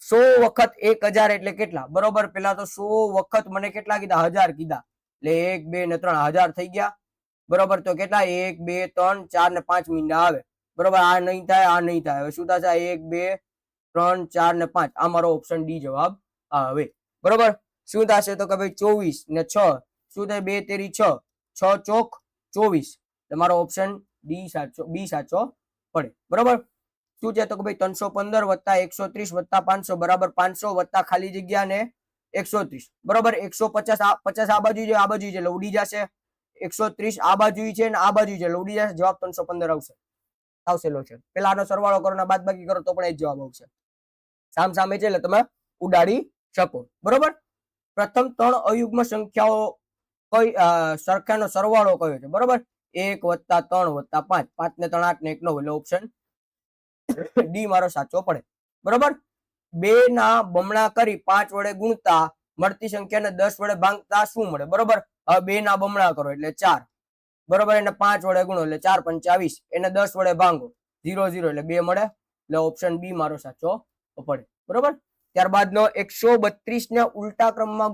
100 વખત 1000 એટલે કેટલા? બરોબર, પેલા તો 100 વખત મને કેટલા કીધા, 1000 કીધા, એટલે 1 2 ને 3 1000 થઈ ગયા. બરોબર, તો કેટલા 1 2 3 4 ને 5 મીંડા આવે. બરોબર, આ નહીં થાય, આ નહીં થાય. હવે શું થશે, 1 2 3 4 ને 5, આ મારો ઓપ્શન ડી જવાબ આવે. બરોબર, શું થશે, તો કે ભાઈ 24 ને 6 શું થાય, 2 તેરી 6, 6 ચોક 24, તમારો ઓપ્શન ડી સાચો, બી સાચો પડે. બરોબર, શું છે, તો કે ભાઈ 315 વત્તા 130 વત્તા 500 બરાબર 500 વત્તા ખાલી જગ્યા ને 130. બરોબર, 150 50 આ બાજુ છે, આ બાજુ છે એટલે ઉડી જશે. 130 આ બાજુ છે ને આ બાજુ છે એટલે ઉડી જશે. જવાબ 315 આવશે લો છે. પેલા આનો સરવાળો કરો ને બાદબાકી કરો તો પણ એ જ જવાબ આવશે. સામ સામે છે એટલે તમે ઉડાડી શકો. બરોબર, પ્રથમ 3 અયુગ્મ સંખ્યાઓ કઈ સંખ્યાનો સરવાળો કયો છે? બરોબર, 1 વત્તા 3 વત્તા 5, 5 ને 3 8 ને 1 9 એટલે ઓપ્શન ડી મારો સાચો પડે. બરોબર, 2 ના બમણા કરી 5 વડે ગુણતા મળતી સંખ્યાને 10 વડે ભાંગતા શું મળે? બરોબર, હવે 2 ના બમણા કરો એટલે 4. બરોબર, એને 5 વડે ગુણો એટલે 4 પંચા 20, એને 10 વડે ભાંગો 0 0 એટલે 2 મળે. એટલે ઓપ્શન બી મારો સાચો પડે. બરોબર, ત્યારબાદનો 132 ને ઉલટા ક્રમમાં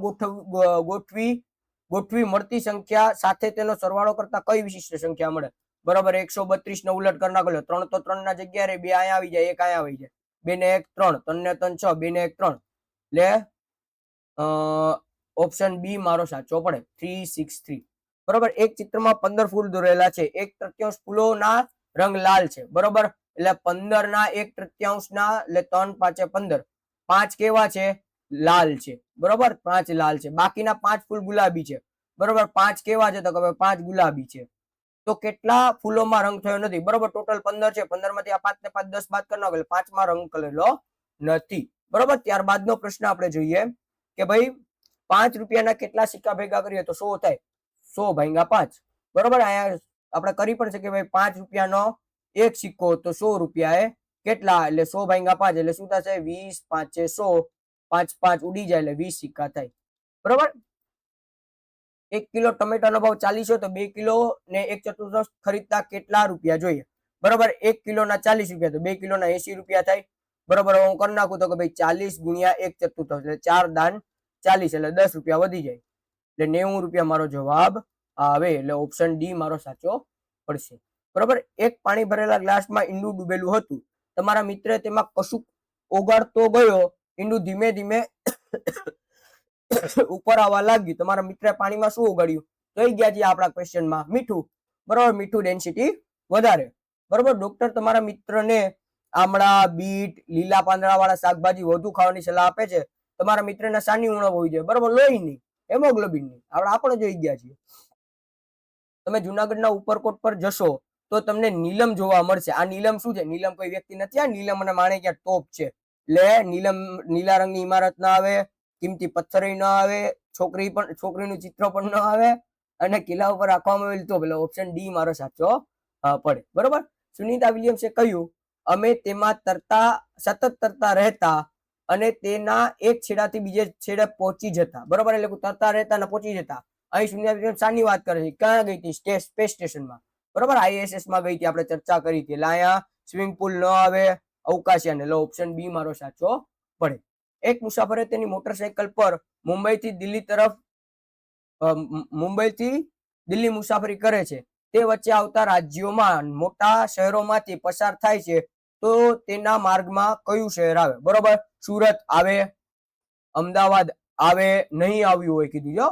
ગોઠવી મળતી સંખ્યા સાથે તેનો સરવાળો કરતા કઈ વિશિષ્ટ સંખ્યા મળે? બરોબર, 132 ને ઉલટ કરી નાખો, 3 તો 3 ના જગ્યાએ 2 અહીંયા આવી જાય, 1 અહીંયા આવી જાય, 2 ને 1 3, 3 ને 3 6, 2 ને 1 3, એટલે ઓપ્શન બી મારો સાચો પડે, 363. બરોબર, એક ચિત્રમાં 15 ફૂલ દોરેલા છે, 1/3 ફૂલોના રંગ લાલ છે. બરોબર, એટલે 15 ના 1/3 ના એટલે 3 5 15, 5 કેવા છે, લાલ છે. બરોબર, 5 લાલ છે, બાકીના 5 ફૂલ ગુલાબી છે. બરોબર, 5 કેવા છે, તો કે 5 ગુલાબી છે. તો કેટલા ફૂલોમાં રંગ થયો નથી? બરોબર, ટોટલ 15 છે, 15 માંથી આ 5 ને 5 10 બાદ કરી નાખો એટલે 5 માં રંગ કરેલો નથી. બરોબર, ત્યારબાદનો પ્રશ્ન આપણે જોઈએ કે ભાઈ 5 રૂપિયાના કેટલા સિક્કા ભેગા કરીએ તો 100 થાય? 100 ભાગ્યા 5. બરોબર, અહીંયા આપણે કરી પણ શકીએ ભાઈ 5 રૂપિયાનો એક સિક્કો તો 100 રૂપિયા એ કેટલા, એટલે 100 ભાગ્યા 5 એટલે શું થશે, 20 5 100, 5 5 ઉડી જાય એટલે 20 સિક્કા થાય. બરોબર, 1 કિલો ટમેટાનો ભાવ 40 હોય તો 2 કિલો ને 1/4 ખરીદતા કેટલા રૂપિયા જોઈએ? બરોબર, 1 કિલોના 40 રૂપિયા તો 2 કિલોના 80 રૂપિયા થાય. બરોબર, હું કરી નાખું તો કે ભાઈ 40 ગુણ્યા 1/4 એટલે 4 દાન 40 એટલે 10 રૂપિયા વધી જાય એટલે 90 રૂપિયા મારો જવાબ આવે. એટલે ઓપ્શન ડી મારો સાચો પડશે. બરોબર. એક પાણી ભરેલા ગ્લાસમાં ઈંડું ડૂબેલું હતું. તમારા મિત્રે તેમાં કશું ઓગાળતો ગયો. ઈંડું ધીમે ધીમે ઉપર આવવા લાગ્યું. તમારા મિત્રે પાણીમાં શું ઓગાળ્યું? જોઈ ગયા છીએ આપણા ક્વેશ્ચનમાં, મીઠું. બરોબર, મીઠું ડેન્સિટી વધારે. બરોબર. ડોક્ટર તમારા મિત્રને આમળા, બીટ, લીલા પાંદડા વાળા શાકભાજી વધુ ખાવાની સલાહ આપે છે. તમારા મિત્રને શાની ઉણપ હોવી જોઈએ? બરોબર, લોહીની, હેમોગ્લોબિનની. આપણે જોઈ ગયા છીએ. તમે જુનાગઢના ઉપરકોટ પર જશો તો તમને નીલમ જોવા મળશે. આ નીલમ શું છે? નીલમ કોઈ વ્યક્તિ નથી. આ નીલમ અને માણેકિયા ટોપ છે. એટલે નીલમ નીલા રંગની ઇમારત ના આવે, કિંમતી પથ્થર ન આવે, છોકરીનું ચિત્ર પણ ન આવે, અને કિલ્લા ઉપર રાખવામાં આવેલ તો પેલો ઓપ્શન ડી મારો સાચો પડે. બરોબર. સુનિતા વિલિયમ્સે કહ્યું, અમે તેમાં સતત તરતા રહેતા અને તેના એક છેડાથી બીજે છેડે પહોંચી જતા. બરોબર, એટલે તરતા રહેતા અને પહોંચી જતા. અહીં સુનિતા વિલિયમ્સ શાની વાત કરે છે? ક્યાં ગઈ હતી? સ્પેસ સ્ટેશનમાં. બરોબર, ISS માં ગઈ હતી, આપણે ચર્ચા કરી હતી. એટલે અહીંયા સ્વિમિંગ પુલ ન આવે, અવકાશયાન. એટલે ઓપ્શન બી મારો સાચો પડે. એક મુસાફરે તેની મોટરસાયકલ પર મુંબઈથી દિલ્હી મુસાફરી કરે છે. તે વચ્ચે આવતા રાજ્યોમાં મોટા શહેરોમાંથી પસાર થાય છે તો તેના માર્ગમાં કયું શહેર આવે? બરોબર, સુરત આવે, અમદાવાદ આવે, નહીં આવ્યું હોય કીધું જો,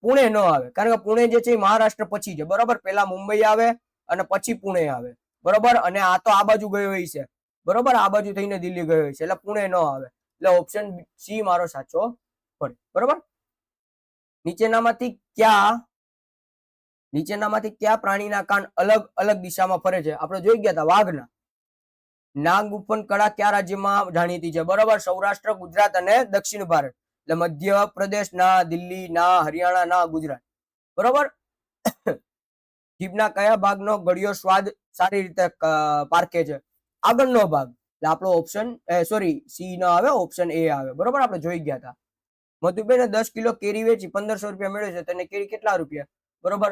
પુણે ન આવે, કારણ કે પુણે જે છે એ મહારાષ્ટ્ર પછી છે. બરોબર, પેલા મુંબઈ આવે અને પછી પુણે આવે. બરોબર, અને આ તો આ બાજુ ગયો હોય છે. બરોબર, આ બાજુ થઈને દિલ્હી ગયો હોય છે, એટલે પુણે ન આવે. એટલે ઓપ્શન સી મારો સાચો પડે. બરોબર. નીચેનામાંથી કયા પ્રાણીના કાન અલગ અલગ દિશામાં ફરે છે? આપણે જોઈ ગયા હતા વાઘના. નાગગુફન કળા કયા રાજ્યમાં જાણીતી છે? બરોબર, સૌરાષ્ટ્ર, ગુજરાત અને દક્ષિણ ભારત. એટલે મધ્યપ્રદેશ ના, દિલ્હી ના, હરિયાણા ના, ગુજરાત. બરોબર. જીભના કયા ભાગનો ગળ્યો સ્વાદ સારી રીતે પારખે છે? આગળનો ભાગ. એટલે આપણો ઓપ્શન સી ન આવે, ઓપ્શન એ આવે. બરોબર, આપણે જોઈ ગયા હતા. મધુબેને 10 કિલો કેરી વેચી 1500 રૂપિયા મેળવે છે. તેને કેરી કેટલા રૂપિયા? બરોબર,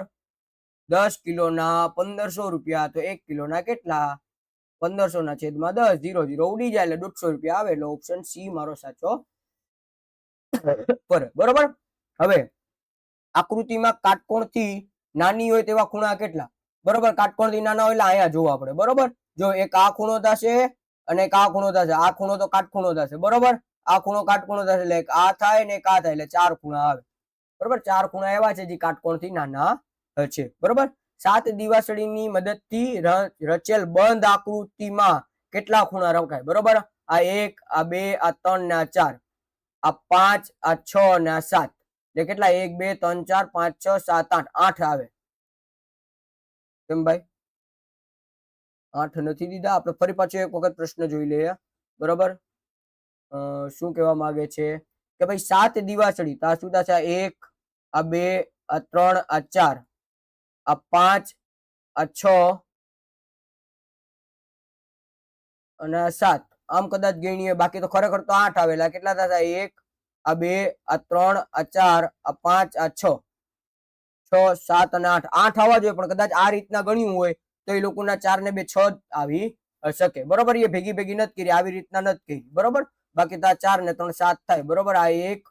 10 કિલોના 1500 રૂપિયા, તો 1 કિલોના કેટલા? 1500 ના છેદમાં 10, 0 0 ઉડી જાય એટલે 150 રૂપિયા આવે. એટલે ઓપ્શન સી મારો સાચો પડે. બરોબર. હવે આકૃતિમાં કાટકોણથી નાની હોય તેવા ખૂણા કેટલા? બરોબર, કાટકોણથી નાના હોય એટલે અહીંયા જોવા પડે. બરોબર, જો એક આ ખૂણો થશે અને એક આ ખૂણો થશે. આ ખૂણો તો કાટખૂણો થશે. બરોબર, આ ખૂણો કાટખૂણો થશે એટલે એક આ થાય ને એક આ થાય, એટલે 4 ખૂણા આવે. બરોબર, 4 ખૂણા એવા છે જે કાટકોણથી નાના છે. બરોબર. 7 દિવાસળીની મદદથી રચેલ બંધ આકૃતિમાં કેટલા ખૂણા રખાય? બરોબર, આ 1, આ 2, આ 3 ને આ 4, આ 5, આ 6 ને આ 7. એટલે કેટલા? 1 2 3 4 5 6 7 8, 8 આવે. કેમ ભાઈ 8 નથી દીધા? આપણે ફરી પાછો એક વખત પ્રશ્ન જોઈ લઈએ. બરોબર, શું કહેવા માંગે છે કે ભાઈ 7 દિવાસળી, તો આ શું થશે? 1, આ 2, આ 3, આ 4, આ 5, આ 6 અને આ 7. આમ કદાચ ગણીએ, બાકી તો ખરેખર તો 8 આવેલા. કેટલા થશે? 1, આ 2, આ 3, આ 4, આ 5, આ 6, 6 7 અને 8. 8 આવવા જોઈએ, પણ કદાચ આ રીતના ગણ્યું હોય તો એ લોકોના 4 ને 2 6 આવી શકે. બરોબર, એ ભેગી નથી કરી, આવી રીતના નથી કરી. બરોબર, બાકી તો આ 4 ને 3 7 થાય. બરોબર, આ 1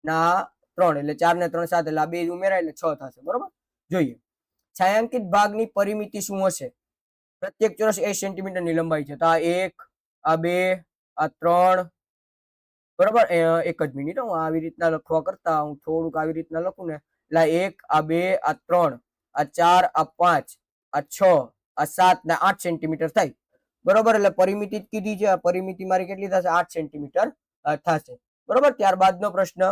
ના 3 એટલે 4 ને 3 7, એટલે આ 2 ઉમેરાય એટલે 6 થશે. બરોબર, જોઈએ છાयांकित ભાગની પરિમિતિ શું હશે? પ્રત્યેક ચોરસ 8 સેન્ટીમીટરની લંબાઈ છે. તો આ 1, આ 2, આ 3. બરોબર, એક જ મિનિટ, હું આવી રીતના લખવા કરતા હું થોડુંક આવી રીતના લખું ને, એટલે 1, આ 2, આ 3, આ 4, આ 5, આ 6, આ 7 ને 8 સેન્ટીમીટર થાય. બરોબર, એટલે પરિમિતિ જ કીધી છે. આ પરિમિતિ મારી કેટલી થશે? 8 સેન્ટીમીટર થશે. બરોબર, ત્યારબાદનો પ્રશ્ન,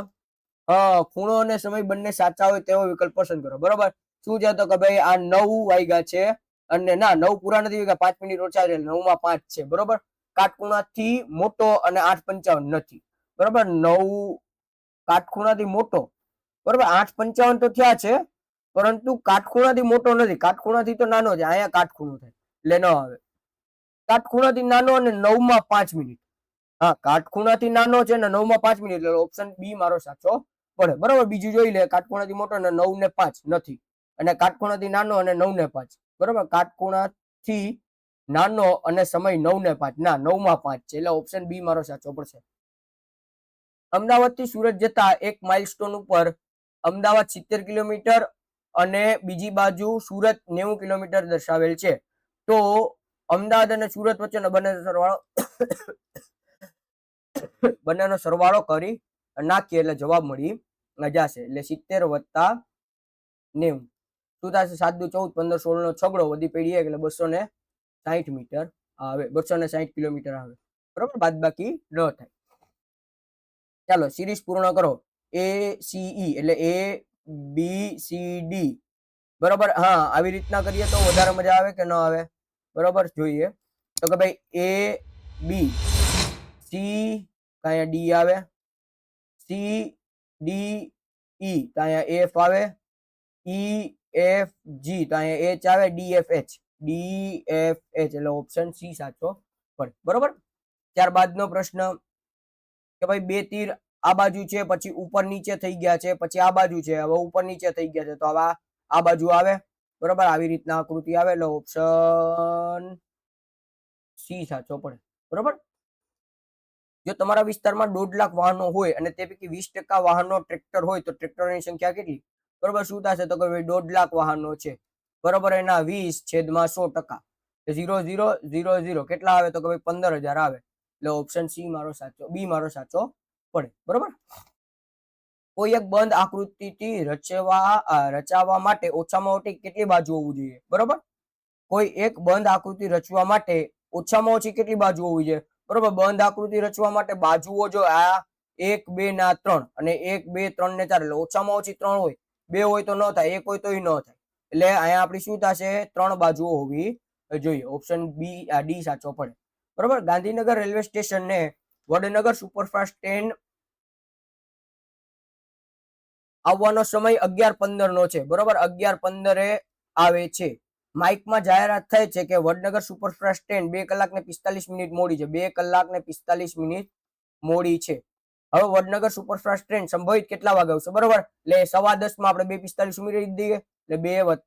ખૂણો અને સમય બંને સાચા હોય તેવો વિકલ્પ પસંદ કરો. બરોબર, શું છે? તો કે ભાઈ આ 9 વાગ્યા છે અને ના 9 પૂરા નથી વાગ્યા, 5 મિનિટ ઓછા છે, 9 માં 5 છે. બરોબર, કાટખૂણાથી મોટો અને 8:55 નથી. બરોબર, 9 કાટખૂણાથી મોટો. બરોબર, 8:55 તો થયા છે, પરંતુ કાટખૂણાથી મોટો નથી. કાટખૂણાથી તો નાનો છે. અહીંયા કાટખૂણો થાય એટલે ન આવે. કાટખૂણાથી નાનો અને 9 માં 5 મિનિટ. હા, કાટખૂણાથી નાનો છે ને 9 માં 5 મિનિટ, એટલે ઓપ્શન બી મારો સાચો પડે. બરોબર, બીજું જોઈ લે. કાટખૂણાથી મોટો અને 9 ને 5 નથી, અને કાટખૂણાથી નાનો અને 9 ને 5. બરોબર, કાટખૂણાથી નાનો અને સમય 9 ને 5 ના 9 માં 5 છે, એટલે ઓપ્શન બી મારો સાચો પડશે. અમદાવાદ થી સુરત જતા એક માઇલસ્ટોન ઉપર અમદાવાદ 70 કિલોમીટર અને બીજી બાજુ સુરત 90 કિલોમીટર દર્શાવેલ છે. તો અમદાવાદ અને સુરત વચ્ચેનો બંનેનો સરવાળો કરી નાખીએ એટલે જવાબ મળી જશે. એટલે 70 વત્તા 90 શું થશે? 7 દુ 14, 15 16 નો છગડો વધી પડી એટલે 260 મીટર આવે, 260 કિલોમીટર આવે. બરોબર, બાદ બાકી ન થાય. ચાલો સિરીઝ પૂર્ણ કરો. ACE એટલે ABCD. બરોબર, હા આવી રીતના કરીએ તો વધારે મજા આવે કે ન આવે? બરોબર, જોઈએ તો કે ભાઈ AB C અહીંયા D આવે, CDE તો અહીંયા F આવે, EFG તો અહીંયા H આવે, DFH એટલે ઓપ્શન C સાચો પડે. બરોબર, ત્યારબાદનો પ્રશ્ન કે ભાઈ બે તીર આ બાજુ છે, પછી ઉપર નીચે થઈ ગયા છે, પછી આ બાજુ છે, હવે ઉપર નીચે થઈ ગયા છે, તો હવે આ બાજુ આવે. બરોબર, આવી રીતના આકૃતિ આવે એટલે ઓપ્શન સી સાચો પડે. બરોબર, જો તમારા વિસ્તારમાં 1.5 લાખ વાહનો હોય અને તે પૈકી 20% વાહનો ટ્રેક્ટર હોય તો ટ્રેક્ટરોની સંખ્યા કેટલી? બરોબર, શું થશે તો કે ભાઈ 1.5 લાખ વાહનો છે. બરોબર, એના 20/100%, 0,000 કેટલા આવે તો કે ભાઈ 15,000 આવે. એટલે ઓપ્શન સી મારો સાચો, બી મારો સાચો પડે. બરોબર, કોઈ એક બંધ આકૃતિથી રચાવવા માટે ઓછામાં ઓછી કેટલી બાજુ હોવી જોઈએ? બરોબર, કોઈ એક બંધ આકૃતિ રચવા માટે ઓછામાં ઓછી કેટલી બાજુ હોવી જોઈએ? બરોબર, બંધ આકૃતિ રચવા માટે બાજુઓ જો આ 1 2 ના 3 અને 1 2 3 ને 4 એટલે ઓછામાં ઓછી 3 હોય, 2 હોય તો ન થાય, 1 હોય તો ન થાય. એટલે અહીંયા આપણી શું થશે? 3 બાજુઓ હોવી જોઈએ. ઓપ્શન બી ડી સાચો પડે. બરોબર, ગાંધીનગર રેલવે સ્ટેશન ને વડનગર સુપરફાસ્ટ ટ્રેન આવવાનો સમય 11:15 નો છે. બરોબર, 11:15 આવે છે. માઇકમાં જાહેરાત થઈ છે કે વડનગર સુપરફાસ્ટ ટ્રેન 2 કલાક ને 45 મિનિટ મોડી છે. 2 કલાક ને 45 મિનિટ મોડી છે. હવે વડનગર સુપરફાસ્ટ ટ્રેન સંભવિત કેટલા વાગે આવશે? બરોબર, એટલે 10:15 માં આપણે 2:45 ઉમેરી દઈએ એટલે 2 +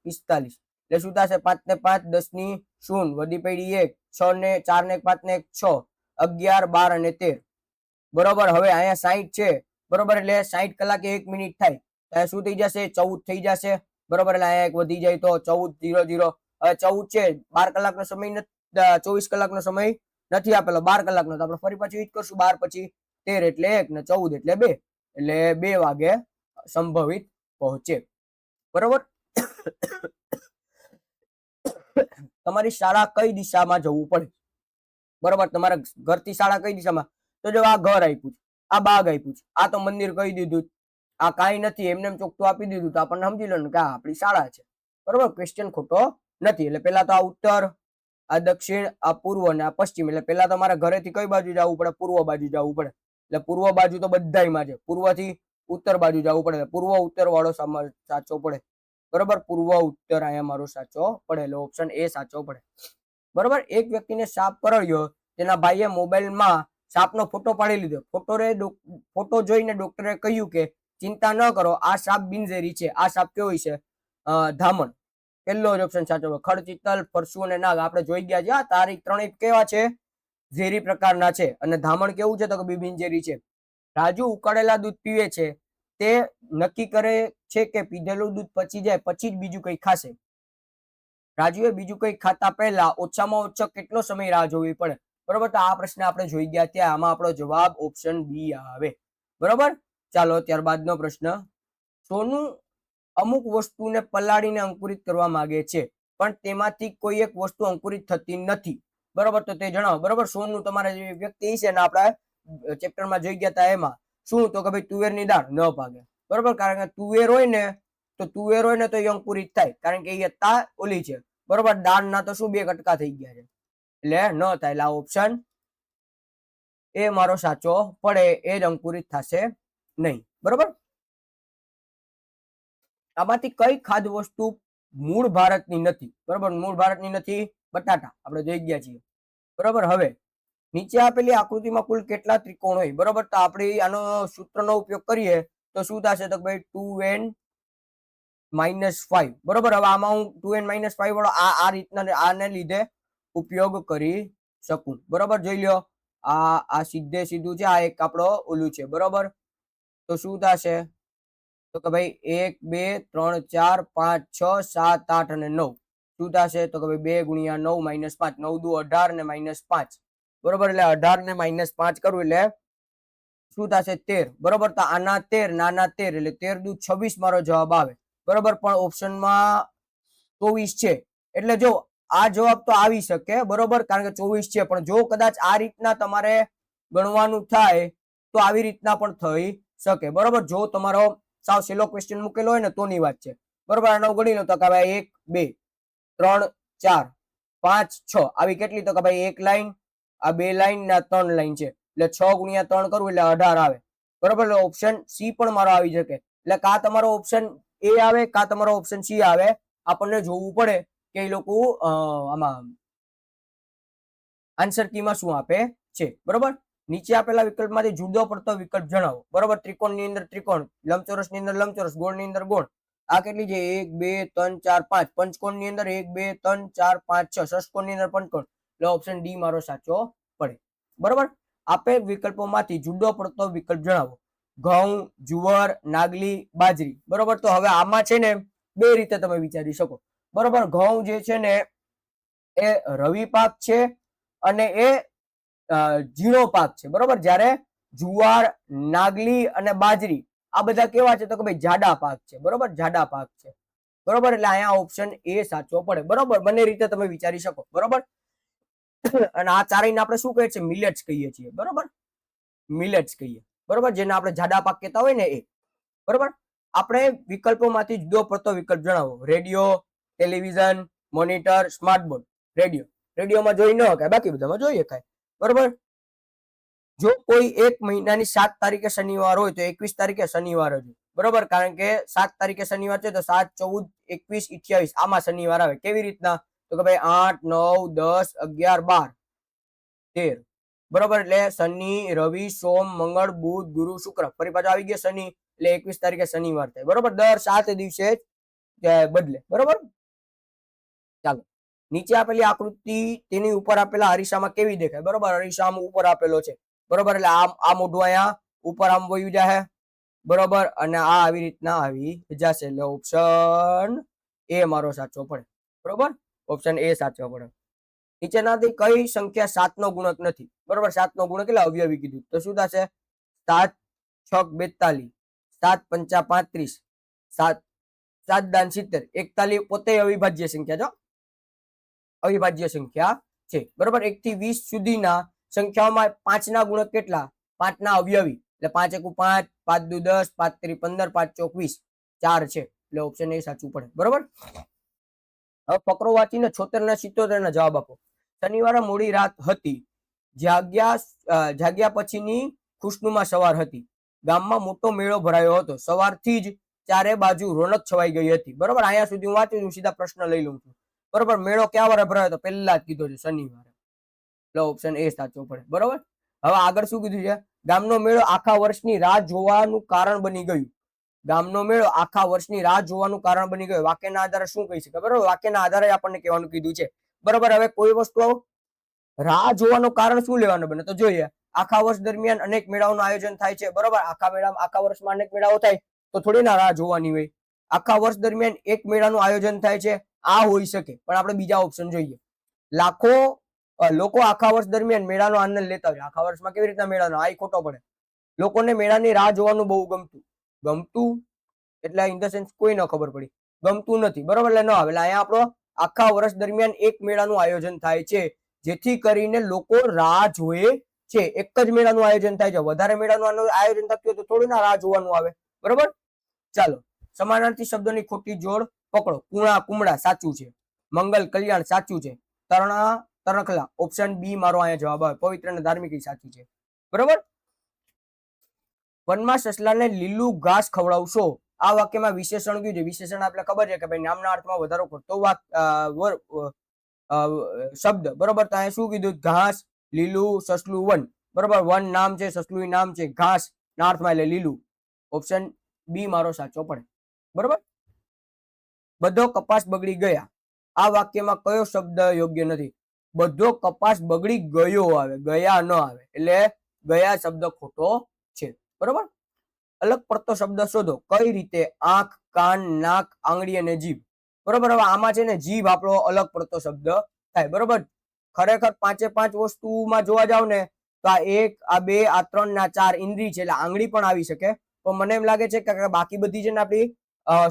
45 એટલે શું થશે? 5 ને 5 10 ની 0 વધી પડી 1, 6 ને 4 ને 5 ને 6, 11 12 અને 13. બરોબર, હવે અહીંયા 60 છે. બરોબર, એટલે 60 કલાકે 1 મિનિટ થાય. ત્યાં શું થઈ જશે? 14 થઈ જશે. બરોબર, એટલે અહીંયા એક વધી જાય તો 14:00. હવે 14 છે, 12 કલાકનો સમય નથી, 24 કલાકનો સમય નથી આપેલો, 12 કલાકનો. તો આપણે ફરી પાછું ઈ કરશું, 12 પછી 13 એટલે 1 ને 14 એટલે 2 એટલે 2 વાગે સંભવિત પહોંચે. બરોબર, તમારી શાળા કઈ દિશામાં જવું પડે? બરોબર, તમારા ઘરથી શાળા કઈ દિશામાં? તો જો આ ઘર આપ્યું છે, આ બાગ આપ્યું છે, આ તો મંદિર કહી દીધું, આ કાંઈ નથી, એમને ચોખ્ખું આપી દીધું તો આપણને સમજી લેવાનું કે આ આપણી શાળા છે. બરોબર, ક્વેશ્ચન ખોટો નથી. એટલે પેલા તો આ ઉત્તર, આ દક્ષિણ, આ પૂર્વ અને આ પશ્ચિમ. એટલે પેલા તમારા ઘરેથી કઈ બાજુ જવું પડે? પૂર્વ બાજુ જવું પડે. એટલે પૂર્વ બાજુ તો બધાયમાં છે, પૂર્વથી ઉત્તર બાજુ જવું પડે. પૂર્વ ઉત્તર વાળો સાચો પડે. બરોબર, પૂર્વ ઉત્તર અહીંયા મારો સાચો પડે. એટલે ઓપ્શન એ સાચો પડે. બરોબર, એક વ્યક્તિને સાપ કરડ્યો, તેના ભાઈએ મોબાઈલમાં સાપનો ફોટો પાડી લીધો. ફોટો જોઈને ડોક્ટરે કહ્યું કે ચિંતા ન કરો, આ સાપ બિનઝેરી છે. આ સાપ કેવો છે? ધામણ. પહેલો જ ઓપ્શન સાચો. ખડચિત્તલ, ફરસુ અને નાગ આપણે જોઈ ગયા છે. તારીખ ત્રણેય કેવા છે? ઝેરી પ્રકારના છે. અને ધામણ કેવું છે? તો કે બિનઝેરી છે. રાજુ ઉકાળેલા દૂધ પીવે છે. તે નક્કી કરે છે કે પીધેલું દૂધ પચી જાય પછી જ બીજું કંઈ ખાશે. રાજુએ બીજું કંઈ ખાતા પહેલા ઓછામાં ઓછો કેટલો સમય રાહ જોવી પડે? બરોબર, તો આ પ્રશ્ન આપણે જોઈ ગયા ત્યાં. આમાં આપણો જવાબ ઓપ્શન બી આવે. બરોબર, ચાલો ત્યારબાદનો પ્રશ્ન. સોનું અમુક વસ્તુને પલાળીને અંકુરિત કરવા માંગે છે, પણ તેમાંથી કોઈ એક વસ્તુ અંકુરિત થતી નથી. બરોબર, તો તે જણાવો. બરોબર, સોનું તમારા જે વ્યક્તિ છે ને, આપણે ચેપ્ટરમાં જોઈ ગયા હતા એમાં શું? તો કે ભાઈ તુવેરની દાળ ન ભાગે. બરોબર, કારણ કે તુવેર હોય ને તો એ અંકુરિત થાય, કારણ કે એ તા ઓલી છે. બરોબર, દાળ ના તો શું 2 કટકા થઈ ગયા છે એટલે ન થાય. એટલે આ ઓપ્શન એ મારો સાચો પડે. એ જ અંકુરિત થશે નહીં. બરોબર, આમાંથી કઈ ખાદ્ય વસ્તુ મૂળ ભારતની નથી? બરોબર, મૂળ ભારતની નથી. બટાટા આપણે જોઈ ગયા છીએ. બરોબર, હવે નીચે આપેલી આકૃતિમાં કુલ કેટલા ત્રિકોણ હોય? બરોબર, તો આપણે આનો સૂત્રનો ઉપયોગ કરીએ તો શું થશે? તો ભાઈ 2n - 5. બરોબર, હવે આમાં હું 2n - 5 વાળો આ રીતના આને લીધે ઉપયોગ કરી શકું. બરોબર, જોઈ લો. આ સીધે સીધું છે, આ એક આપણો ઓલું છે, બરોબર. તો શું થશે? તો કે ભાઈ 1 2 3 4 5 6 7 8 અને 9 શું થશે? તો કે ભાઈ 2 ગુણ્યા 9 -5 9 દુ 18 ને -5 બરોબર. એટલે 18 ને -5 કરવું એટલે શું થશે? 13 બરોબર. તો આના 13 નાના 13 એટલે 13 દુ 26 મારો જવાબ આવે બરોબર. પણ ઓપ્શનમાં 24 છે એટલે જો આ જવાબ તો આવી શકે બરોબર, કારણ કે 24 છે. પણ જો કદાચ આ રીતના તમારે ગણવાનું થાય તો આવી રીતના પણ થઈ શકે બરોબર. જો તમારો સાવ સેલો ક્વેશ્ચન મૂકેલો હોય ને તોની વાત છે બરોબર. આનો ગણી લો તો કે ભાઈ 1 2 3 4 5 6 આવી કેટલી? તો કે ભાઈ એક લાઈન, આ 2 લાઈન ને 3 લાઈન છે એટલે 6 ગુણ્યા 3 કરવું એટલે 18 આવે બરોબર. એટલે ઓપ્શન સી પણ મારો આવી શકે. એટલે કા તમારો ઓપ્શન એ આવે કા તમારો ઓપ્શન સી આવે. આપણને જોવું પડે કે એ લોકો આમાં આન્સર કીમાં શું આપે છે બરોબર. નીચે આપેલા વિકલ્પમાંથી જુદો પડતો વિકલ્પ જણાવો બરોબર. ત્રિકોણની અંદર ત્રિકોણ, લંબચોરસની અંદર લંબચોરસ, ગોળની અંદર ગોળ. આ કેટલી છે? 1 2 3 4 5. પંચકોણની અંદર 1 2 3 4 5 6. ષષ્કોણની અંદર પંચકોણ. એટલે ઓપ્શન ડી મારો સાચો પડે બરોબર. આપેલ વિકલ્પોમાંથી જુદો પડતો વિકલ્પ જણાવો. ઘઉં, જુવાર, નાગલી, બાજરી બરોબર. તો હવે આમાં છે ને બે રીતે તમે વિચારી શકો બરોબર. ઘઉં જે છે ને એ રવિ પાક છે અને એ ઝીણો પાક છે બરોબર. જ્યારે જુવાર, નાગલી અને બાજરી આ બધા કેવા છે? તો કે ભાઈ જાડા પાક છે બરોબર, જાડા પાક છે બરોબર. એટલે અહીંયા ઓપ્શન એ સાચો પડે બરોબર. બંને રીતે તમે વિચારી શકો બરોબર. અને આ ચારેયને આપણે શું કહીએ છીએ? મિલેટ્સ કહીએ છીએ બરોબર. મિલેટ્સ કહીએ બરોબર, જેને આપણે જાડા પાક કહેતા હોય ને એ બરોબર. આપણે વિકલ્પોમાંથી જુદો પડતો વિકલ્પ જણાવો. Radio, television, monitor, smart board. રેડિયોમાં જોઈ ન શકાય, બાકી બધામાં જોઈ શકાય બરોબર. જો કોઈ એક મહિનાની 7 તારીખે શનિવાર હોય તો 21 તારીખે શનિવાર જ બરોબર. કારણ કે 7 તારીખે શનિવાર છે તો 7 14 21 28 આમાં શનિવાર આવે. કેવી રીતના? તો કે ભાઈ 8 9 10 11 12 13 બરોબર. એટલે શનિ, રવિ, સોમ, મંગળ, બુધ, ગુરુ, શુક્ર. ફરી પાછો આવી ગયો શનિ એટલે 21 તારીખે શનિવાર થાય બરોબર. દર 7 દિવસે બદલે બરોબર. ચાલો, નીચે આપેલી આકૃતિ તેની ઉપર આપેલા અરીસામાં કેવી દેખાય બરોબર. અરીસામાં ઉપર આપેલો છે બરોબર. એટલે આ મોઢું અહીંયા ઉપર આમ વયું જાય બરોબર, અને આ આવી રીતના આવી જશે. એટલે ઓપ્શન એ મારો સાચો પડે બરોબર. ઓપ્શન એ સાચો પડે. નીચેનાથી કઈ સંખ્યા 7 નો ગુણક નથી બરોબર. 7 નો ગુણક એટલે અવયવી કીધું તો શું થશે? 7 6 42, 7 5 35, 7 7 દાન 70. 41 પોતે અવિભાજ્ય સંખ્યા, જો અવિભાજ્ય સંખ્યા છે બરોબર. 1 થી 20 સુધીના સંખ્યાઓમાં 5 ના ગુણક કેટલા? 5 ના અવયવી એટલે 5 1 5, 5 2 10, 5 3 15, 5 4 20, 4 છે એટલે ઓપ્શન એ સાચું પડે બરોબર. હવે ફકરો વાંચીને 76 ના 77 ના જવાબ આપો. શનિવારે મોડી રાત હતી, જાગ્યા પછીની ખુશનુમા સવાર હતી, ગામમાં મોટો મેળો ભરાયો હતો, સવારથી જ ચારે બાજુ રોનક છવાઈ ગઈ હતી બરોબર. અહીંયા સુધી હું વાંચું છું, સીધા પ્રશ્ન લઈ લઉં છું બરોબર. મેળો ક્યાં વારે ભરાયો હતો? પહેલા જ કીધો છે, શનિવારે. એટલે ઓપ્શન એ સાચો પડે બરોબર. હવે આગળ શું કીધું છે? ગામનો મેળો આખા વર્ષની રાહ જોવાનું કારણ બની ગયું. ગામનો મેળો આખા વર્ષની રાહ જોવાનું કારણ બની ગયો. વાક્યના આધારે શું કહી શકાય બરોબર. વાક્યના આધારે આપણને કહેવાનું કીધું છે બરોબર. હવે કોઈ વસ્તુ રાહ જોવાનું કારણ શું લેવાનું બને તો જોઈએ. આખા વર્ષ દરમિયાન અનેક મેળાઓનું આયોજન થાય છે બરોબર. આખા વર્ષમાં અનેક મેળાઓ થાય તો થોડી ના રાહ જોવાની હોય. આખા વર્ષ દરમિયાન એક મેળાનું આયોજન થાય છે, આ હોઈ શકે. પણ આપણે બીજા ઓપ્શન જોઈએ. લાખો લોકો આખા વર્ષ દરમિયાન મેળાનો આનંદ લેતા હોય. આખા વર્ષમાં કેવી રીતના મેળાનો? આ ખોટો પડે. લોકોને મેળાની રાહ જોવાનું બહુ ગમતું એટલે ઇન ધ સેન્સ કોઈ ન ખબર પડી, ગમતું નથી બરોબર. એટલે ન આવે. એટલે અહીંયા આપણો આખા વર્ષ દરમિયાન એક મેળાનું આયોજન થાય છે, જેથી કરીને લોકો રાહ જોએ છે. એક જ મેળાનું આયોજન થાય છે, વધારે મેળાનું આયોજન થતું હોય તો થોડી ના રાહ જોવાનું આવે બરોબર. ચાલો, સમાનાર્થી શબ્દોની ખોટી જોડ પકડો. કુણા કુમડા સાચું છે, મંગલ કલ્યાણ સાચું છે, તરણા તરખલા ઓપ્શન બી મારો અહીંયા જવાબ આવે. પવિત્ર અને ધાર્મિક સાચું છે બરોબર. વનમાં સસલાને લીલું ઘાસ ખવડાવશો. આ વાક્યમાં વિશેષણ કયું છે? વિશેષણ આપણે ખબર છે કે ભાઈ નામના અર્થમાં વધારો કરતો શબ્દ બરોબર. તો અહીંયા શું કીધું? ઘાસ, લીલું, સસલું, વન બરોબર. વન નામ છે, સસલું નામ છે, ઘાસ ના અર્થમાં એટલે લીલું. ઓપ્શન બી મારો સાચો પડે બરોબર. બધો કપાસ બગડી ગયા. આ વાક્યમાં કયો શબ્દ યોગ્ય નથી? બધો કપાસ બગડી ગયો આવે, ગયા ન આવે, એટલે ગયા શબ્દ ખોટો છે. બરોબર. અલગ પડતો શબ્દ શોધો. કઈ રીતે? આંખ, કાન, નાક, આંગળી અને જીભ. બરોબર. હવે આમાં છે ને જીભ આપણો અલગ પડતો શબ્દ થાય. બરોબર. ખરેખર 5 વસ્તુમાં જોવા જાવ ને તો આ 1, આ 2, આ 3 ને આ 4 ઇન્દ્રિય છે, એટલે આંગળી પણ આવી શકે. પણ મને એમ લાગે છે કે બાકી બધી છે ને આપણી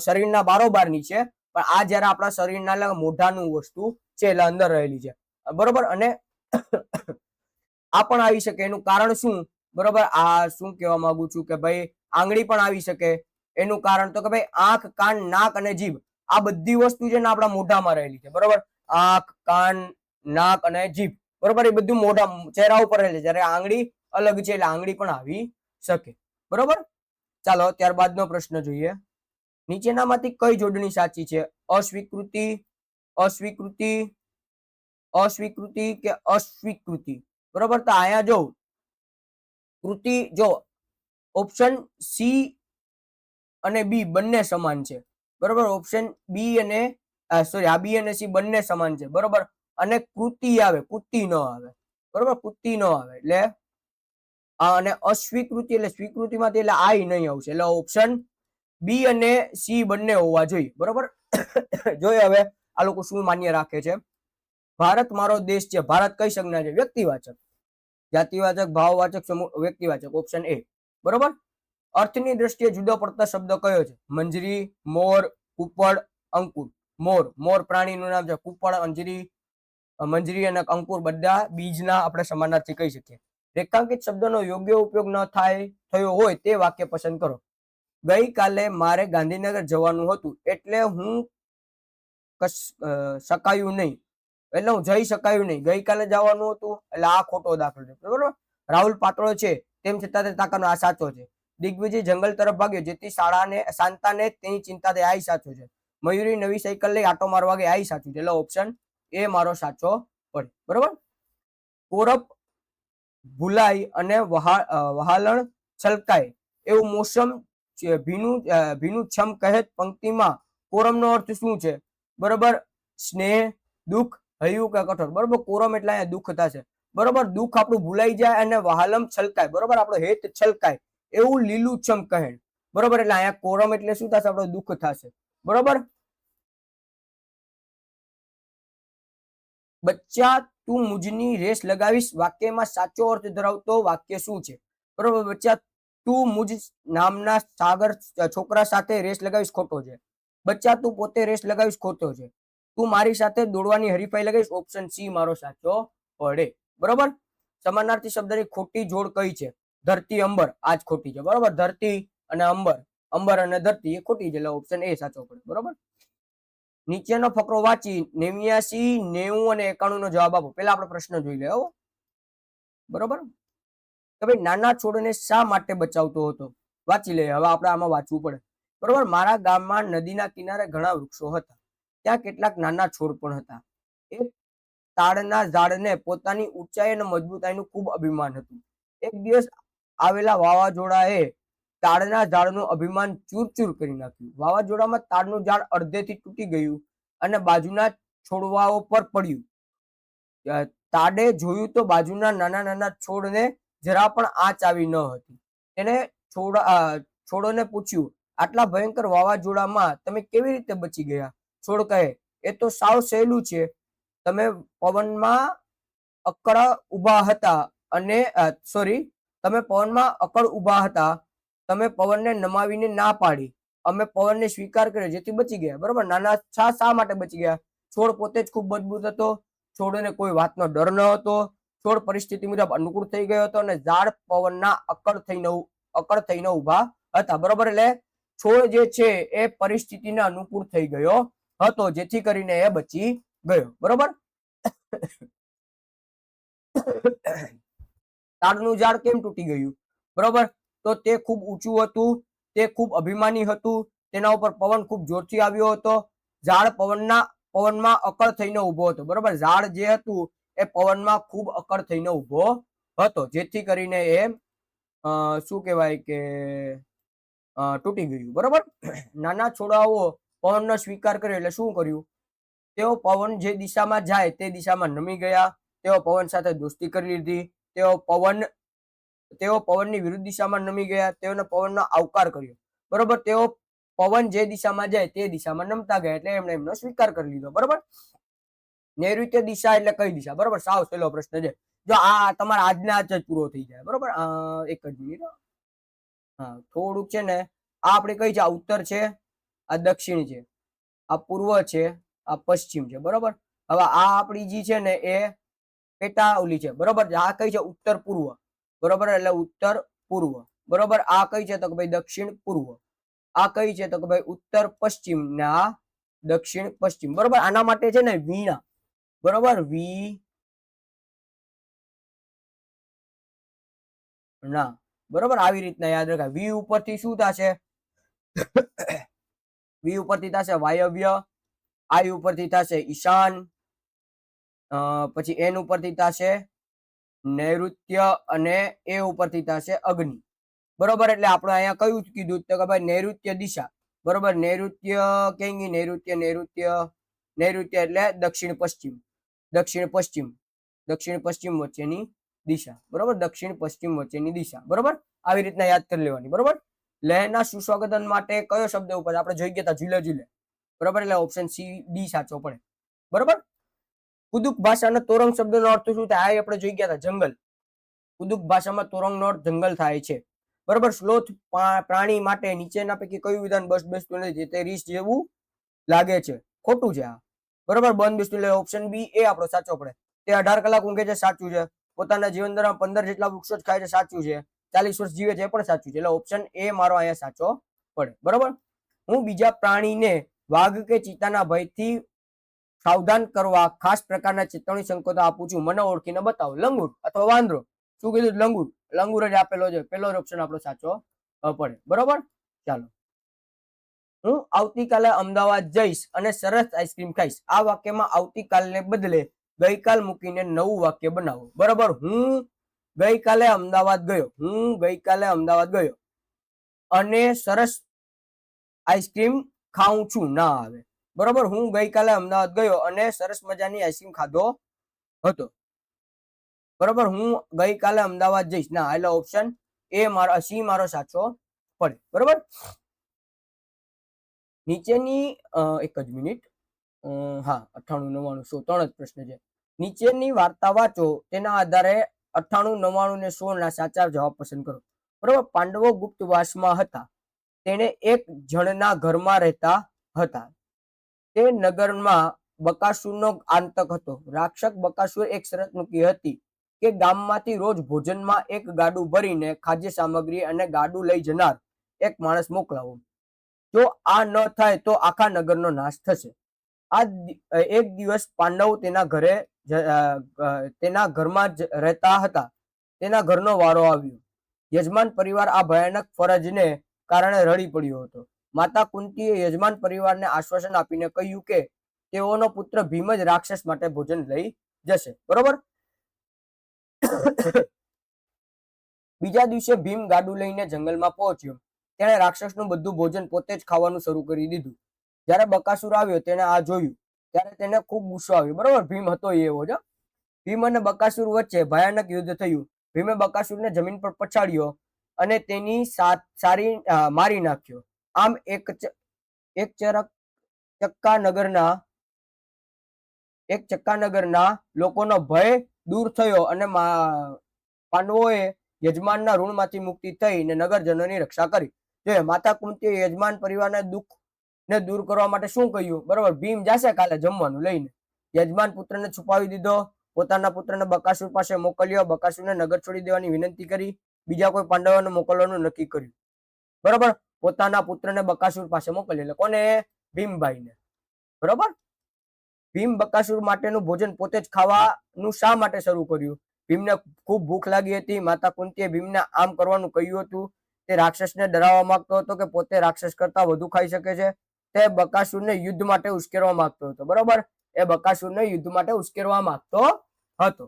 શરીરના બારોબારની છે, પણ આ જયારે આપણા શરીરના મોઢાનું વસ્તુ છે એટલે અંદર રહેલી છે. બરોબર. અને આ પણ આવી શકે. એનું કારણ શું? બરોબર. આ શું કહેવા માંગુ છું કે ભાઈ આંગળી પણ આવી શકે. એનું કારણ તો કે ભાઈ આંખ, કાન, નાક અને જીભ આ બધી વસ્તુ છે ને આપણા મોઢામાં રહેલી છે. બરોબર. આંખ, કાન, નાક અને જીભ. બરોબર. એ બધું મોઢા ચહેરા ઉપર રહેલી છે. જ્યારે આંગળી અલગ છે એટલે આંગળી પણ આવી શકે. બરોબર. ચાલો ત્યારબાદનો પ્રશ્ન જોઈએ. નીચેનામાંથી કઈ જોડણી સાચી છે? અસ્વીકૃતિ, અસ્વીકૃતિ, અસ્વીકૃતિ કે અસ્વીકૃતિ. બરોબર. તો અહીંયા જો કૃતિ, જો ઓપ્શન સી અને બી બંને સમાન છે. બરોબર. ઓપ્શન બી અને સોરી આ બી અને સી બંને સમાન છે. બરોબર. અને કૃતિ આવે, કૃતિ ન આવે. બરોબર. કૃતિ ન આવે એટલે અને અસ્વીકૃતિ એટલે સ્વીકૃતિમાંથી એટલે આઈ નહીં આવશે. એટલે ઓપ્શન બી અને સી બંને હોવા જોઈએ. બરોબર. જોઈએ હવે આ લોકો શું માન્ય રાખે છે. ભારત મારો દેશ છે. ભારત કઈ સંજ્ઞા છે? વ્યક્તિવાચક, જાતિવાચક, ભાવવાચક, સમૂહ વ્યક્તિવાચક. Option A. બરોબર. અર્થની દ્રષ્ટિએ જુદો પડતા શબ્દ કયો છે? મંજરી, મોર, કુપડ, અંકુર. મોર, મોર પ્રાણીનું નામ છે. કુપડ, અંજરી, મંજરી અને અંકુર બધા બીજના આપણે સમાનાર્થી કહી શકીએ. રેખાંકિત શબ્દનો યોગ્ય ઉપયોગ ન થયો હોય તે વાક્ય પસંદ કરો. ગઈકાલે મારે ગાંધીનગર જવાનું હતું એટલે હું શકાયું નહીં, એટલે હું જઈ શકાયું નહીં. ગઈકાલે જવાનું હતું એટલે આ ખોટો દાખલો છે. બરોબર. રાહુલ પાતળો છે તેમ છતાં તે તાકાતનો, આ સાચો છે. દિગ્વિજય જંગલ તરફ ભાગ્યો જેથી શાંતાને તેની ચિંતા થઈ, આ સાચું છે. મયુરી નવી સાયકલ લઈ આટો મારવા ગઈ, આ સાચું છે. એટલે ઓપ્શન એ મારો સાચો પડે. બરોબર. કોરપ ભૂલાય અને વહાલણ છલકાય એવું મોસમ ભીનું છમ કહે પંક્તિમાં કોરમનો અર્થ શું છે? બરોબર. સ્નેહ, દુઃખ, હૈયું કે કઠોર. બરોબર. કોરમ એટલે અહીંયા દુઃખ થશે. બરોબર. દુઃખ આપણું ભૂલાઈ જાય અને વહાલમ છલકાય. બરોબર. આપણો હેત છલકાય એવું લીલું છમ કહે. બરોબર. એટલે અહીંયા કોરમ એટલે શું થશે? આપણું દુઃખ થશે. બરોબર. બચ્ચા તું મુજની રેસ લગાવીશ વાક્યમાં સાચો અર્થ ધરાવતો વાક્ય શું છે? બરોબર. બચ્ચા તું મુજ નામના સાગર છોકરા સાથે રેસ લગાવીશ, ખોટો છે. બચ્ચા તું પોતે રેસ લગાવીશ, ખોટો છે. તું મારી સાથે દોડવાની હરીફાઈ લગાવીશ, ઓપ્શન સી મારો સાચો પડે. બરોબર. સમાનાર્થી શબ્દની ખોટી જોડ કઈ છે? ધરતી, અંબર. આજ ખોટી છે. બરોબર. ધરતી અને અંબર, અંબર અને ધરતી એ ખોટી છે. એટલે ઓપ્શન એ સાચો પડે. બરોબર. નીચેનો ફકરો વાંચી 89, 90 અને 91 નો જવાબ આપો. પેલા આપણે પ્રશ્ન જોઈ લે. બરોબર. તો ભાઈ નાના છોડને શા માટે બચાવતો હતો? વાંચી લે. હવે આપણે આમાં વાંચવું પડે. બરોબર. મારા ગામમાં નદીના કિનારે ઘણા વૃક્ષો હતા. ત્યાં કેટલાક નાના છોડ પણ હતા. એક તાડના ઝાડને પોતાની ઊંચાઈ અને મજબૂતાઈનું ખૂબ અભિમાન હતું. એક દિવસ આવેલા વાવાઝોડાએ તાડના ઝાડનું અભિમાન ચૂરચૂર કરી નાખ્યું. વાવાઝોડામાં તાડનું ઝાડ અડધેથી તૂટી ગયું અને બાજુના છોડવાઓ પર પડ્યું. તાડે જોયું તો બાજુના નાના નાના છોડને જરા પણ આંચ આવી ન હતી. એને છોડોને પૂછ્યું, આટલા ભયંકર વાવાઝોડામાં તમે કેવી રીતે બચી ગયા? છોડ કહે, એ તો સાવ સહેલું છે. તમે પવનમાં અકળ ઊભા હતા અને તમે પવનમાં અકળ ઊભા હતા. તમે પવનને નમાવીને ના પાડી. અમે પવનને સ્વીકાર કર્યો જેથી બચી ગયા. બરોબર. નાના શા માટે બચી ગયા? છોડ પોતે જ ખૂબ મજબૂત હતો. છોડને કોઈ વાતનો ડર ન હતો. છોડ પરિસ્થિતિ મુજબ અનુકૂળ થઈ ગયો હતો અને ઝાડ પવનના અકળ થઈને ઊભા હતા. બરોબર. એટલે છોડ જે છે એ પરિસ્થિતિને અનુકૂળ થઈ ગયો હતો જેથી કરીને એ બચી ગયો. બરોબર. તાડનું ઝાડ કેમ તૂટી ગયું? બરોબર. તો તે ખૂબ ઊંચું હતું, તે ખૂબ અભિમાની હતું, તેના ઉપર પવન ખૂબ જોરથી આવ્યો હતો. ઝાડ પવનમાં અકળ થઈને ઊભો હતો. બરોબર. ઝાડ જે હતું એ પવનમાં ખૂબ અકળ થઈને ઊભો હતો જેથી કરીને એ શું કહેવાય કે તૂટી ગયું. બરોબર. નાના છોડાઓ પવનનો સ્વીકાર કર્યો એટલે શું કર્યું? તેઓ પવન જે દિશામાં જાય તે દિશામાં નમી ગયા, તેઓ પવન સાથે દોસ્તી કરી લીધી, તેઓ પવનની વિરુદ્ધ દિશામાં નમી ગયા, તેઓને પવનનો આવકાર કર્યો. બરોબર, તેઓ પવન જે દિશામાં જાય તે દિશામાં નમતા ગયા, એટલે એમણે એમનો સ્વીકાર કરી લીધો. બરોબર, નૈઋત્ય દિશા એટલે કઈ દિશા? બરોબર, સાવ સહેલો પ્રશ્ન છે. જો આ તમારા આજના આજ જ પૂરો થઈ જાય. બરોબર, એક જ મિનિટ. હા, થોડુંક છે ને, આ આપણી કઈ છે? આ ઉત્તર છે, આ દક્ષિણ છે, આ પૂર્વ છે, આ પશ્ચિમ છે. બરોબર, હવે આ આપણી જે છે ને એ પેટા ઓલી છે. બરોબર, આ કઈ છે? ઉત્તર પૂર્વ. બરોબર, એટલે ઉત્તર પૂર્વ. બરોબર, આ કઈ છે? તો કે ભાઈ દક્ષિણ પૂર્વ. આ કઈ છે? તો કે ભાઈ ઉત્તર પશ્ચિમ ને આ દક્ષિણ પશ્ચિમ. બરોબર, આના માટે છે ને વીણા. બરોબર, ના. બરોબર, આવી રીતના યાદ રખાય. વી ઉપરથી શું થશે? વી ઉપરથી થશે વાયવ્ય, આઈ ઉપરથી થશે ઈશાન, પછી એન ઉપરથી થશે નૈઋત્ય અને એ ઉપરથી થશે અગ્નિ. બરોબર, એટલે આપણે અહીંયા કયું કીધું તો કે ભાઈ નૈઋત્ય દિશા. બરોબર, નૈઋત્ય ક્યાં ગઈ? નૈઋત્ય એટલે દક્ષિણ પશ્ચિમ, દક્ષિણ પશ્ચિમ, દક્ષિણ પશ્ચિમ વચ્ચેની દિશા. બરોબર, દક્ષિણ પશ્ચિમ વચ્ચેની દિશા. બરોબર, આવી રીતના યાદ કરી લેવાની. બરોબર, લહેરના સુસ્વાગતન માટે કયો શબ્દ ઉપર આપણે જોઈ ગયા હતા? ઝીલે ઝીલે. બરોબર, એટલે ઓપ્શન સી ડી સાચો પડે. બરોબર, કુદુક ભાષાના તોરંગ શબ્દનો અર્થ શું થાય? આ આપણે જોઈ ગયા હતા, જંગલ. કુદુક ભાષામાં તોરંગનો અર્થ જંગલ થાય છે. બરોબર, સ્લોથ પ્રાણી માટે નીચેના પૈકી કયું વિધાન બસ બેસતું નથી? તે રીસ જેવું લાગે છે. ખોટું છે આ. બરોબર, બંધ બેસતું એટલે ઓપ્શન બી એ આપણો સાચો પડે. તે 18 કલાક ઊંઘે છે, સાચું છે. પોતાના જીવન દરમિયાન 15 જેટલા વૃક્ષો જ ખાય છે, સાચું છે. 40 વર્ષ જીવે છે, એ પણ સાચું છે. એટલે ઓપ્શન એ મારો અહીંયા સાચો પડે. બરોબર, હું બીજા પ્રાણીને વાઘ કે ચિત્તાના ભયથી સાવધાન કરવા ખાસ પ્રકારના ચેતવણી સંકેતો આપું છું, મને ઓળખીને બતાવો. લંગૂર અથવા વાંદરો. શું કીધું? લંગૂર. લંગૂર જ આપેલો છે. પેલો ઓપ્શન આપણો સાચો પડે. બરોબર, ચાલો. હું આવતીકાલે અમદાવાદ જઈશ અને સરસ આઈસ્ક્રીમ ખાઈશ. આ વાક્યમાં આવતીકાલને બદલે ગઈકાલ મૂકીને નવું વાક્ય બનાવો. બરોબર, હું ગઈકાલે અમદાવાદ ગયો, હું ગઈકાલે અમદાવાદ ગયો અને સરસ આઈસ્ક્રીમ ખાઉં છું, ના આવે. બરોબર, હું ગઈકાલે અમદાવાદ ગયો અને સરસ મજાની આઈસ્ક્રીમ ખાધો હતો. બરોબર, હું ગઈકાલે અમદાવાદ જઈશ, ના. એટલે ઓપ્શન એ મારો સી મારો સાચો પડે. બરોબર, નીચેની એક જ મિનિટ. હા, 98, 99, 100 ત્રણ જ પ્રશ્ન છે. નીચેની વાર્તા વાંચો, તેના આધારે 98, 99 ને 100 ના સાચા જવાબ પસંદ કરો. બરોબર, પાંડવો ગુપ્તવાસમાં હતા. તેને એક જણના ઘરમાં રહેતા હતા. તે નગરમાં બકાસુરનો આતંક હતો. રાક્ષસ બકાસુર એક શરત મૂકી હતી કે ગામમાંથી રોજ ભોજનમાં એક ગાડું ભરીને ખાદ્ય સામગ્રી અને ગાડું લઈ જનાર એક માણસ મોકલાવો. જો આ ન થાય તો આખા નગરનો નાશ થશે. આ એક દિવસ પાંડવ તેના ઘરમાં જ રહેતા હતા. તેના ઘરનો વારો આવ્યો. યજમાન પરિવાર આ ભયાનક ફરજને કારણે રડી પડ્યો હતો. માતા કુંતીએ યજમાન પરિવારને આશ્વાસન આપીને કહ્યું કે તેઓનો પુત્ર ભીમ જ રાક્ષસ માટે ભોજન લઈ જશે. બરોબર, બીજા દિવસે ભીમ ગાડું લઈને જંગલમાં પહોંચ્યો. તેણે રાક્ષસનું બધું ભોજન પોતે જ ખાવાનું શરૂ કરી દીધું. જ્યારે બકાસુર આવ્યો, તેણે આ જોયું ત્યારે તેને ખૂબ ગુસ્સો આવ્યો. બરોબર, ભીમ હતો એવો જ. ભીમ અને બકાસુર વચ્ચે ભયાનક યુદ્ધ થયું. ભીમે બકાસુરને જમીન પર પછાડ્યો અને તેની મારી નાખ્યો. આમ એક ચક્કાનગરના લોકોનો ભય દૂર થયો અને પાંડવોએ યજમાનના ઋણમાંથી મુક્તિ થઈને નગરજનોની રક્ષા કરી. જોઈએ, માતા કુંતીએ યજમાન પરિવારના દુઃખને દૂર કરવા માટે શું કહ્યું? બરોબર, ભીમ જશે કાલે જમવાનું લઈને. યજમાન પુત્રને છુપાવી દીધો. પોતાના પુત્રને બકાસુર પાસે મોકલ્યો. બકાસુરને નગર છોડી દેવાની વિનંતી કરી. બીજા કોઈ પાંડવોને મોકલવાનું નક્કી કર્યું. બરોબર, પોતાના પુત્રને બકાસુર પાસે મોકલ્યો. એટલે કોને? ભીમભાઈને. બરોબર, ભીમ બકાસુર માટેનું ભોજન પોતે જ ખાવાનું શા માટે શરૂ કર્યું? ભીમને ખૂબ ભૂખ લાગી હતી. માતા કુંતીએ ભીમને આમ કરવાનું કહ્યું હતું. તે રાક્ષસને ડરાવવા માંગતો હતો કે પોતે રાક્ષસ કરતા વધુ ખાઈ શકે છે. તે બકાસુરને યુદ્ધ માટે ઉશ્કેરવા માંગતો હતો. બરોબર, એ બકાસુરને યુદ્ધ માટે ઉશ્કેરવા માંગતો હતો.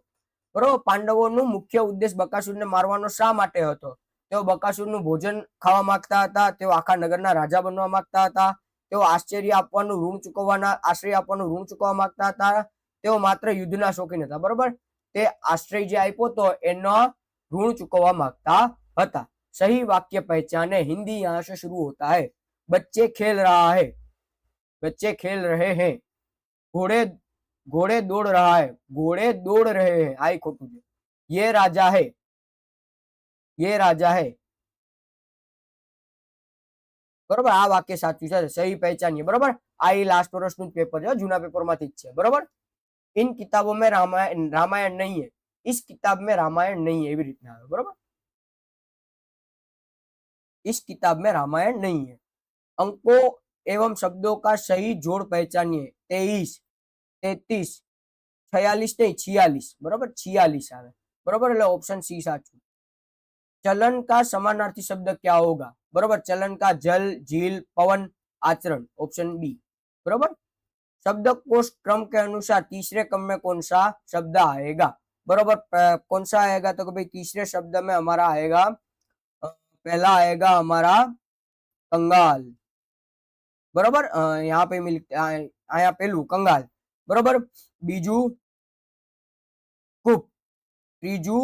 બરોબર, પાંડવોનું મુખ્ય ઉદ્દેશ બકાસુરને મારવાનો શા માટે હતો? તેઓ બકાસુરનું ભોજન ખાવા માંગતા હતા. તેઓ આખા નગરના રાજા બનવા માંગતા હતા. તેઓ આશ્ચર્ય આપવાનું ઋણ ચૂકવવા માંગતા હતા. તેઓ માત્ર યુદ્ધના શોખીન હતા. બરોબર, તે આશ્રય જે આપ્યો તો એનો ऋण चुकवा मांगता હતા. सही वाक्य पहचाने. हिंदी यहाँ से शुरू होता है. बच्चे खेल रहा है, बच्चे खेल रहे हैं. घोड़े घोड़े दौड़ रहा है, घोड़े दौड़ रहे हैं. आई खोटू है. ये राजा है, ये राजा है. बरोबर, आ वाक्य साचું છે. सही पहचानिए. बरोबर, आ लास्ट વર્ષનું પેપર છે, જૂના પેપરમાંથી જ છે. બરોબર, इन किताबों में रामायण नहीं है, इस किताब में रामायण नहीं है, एवी રીતના આવે. बरोबर, इस किताब में रामायण नहीं है. अंकों एवं शब्दों का सही जोड़ पहचानिए. 23, 33, 46 नहीं 46. बरोबर, 46 આવે. बरोबर, એટલે ઓપ્શન સી સાચું. चलन का समानार्थी शब्द क्या होगा? बरोबर, चलन का जल, झील, पवन, आचरण. Option B. बरोबर, शब्द कोश क्रम के अनुसार तीसरे क्रम में कौन सा शब्द आएगा? बरोबर, कौन सा आएगा? तो भाई तीसरे शब्द में हमारा आएगा, पहला आएगा हमारा कंगाल. बरोबर, यहाँ पे यहाँ पेलू कंगाल. बरोबर, बीजू कूप, त्रीजू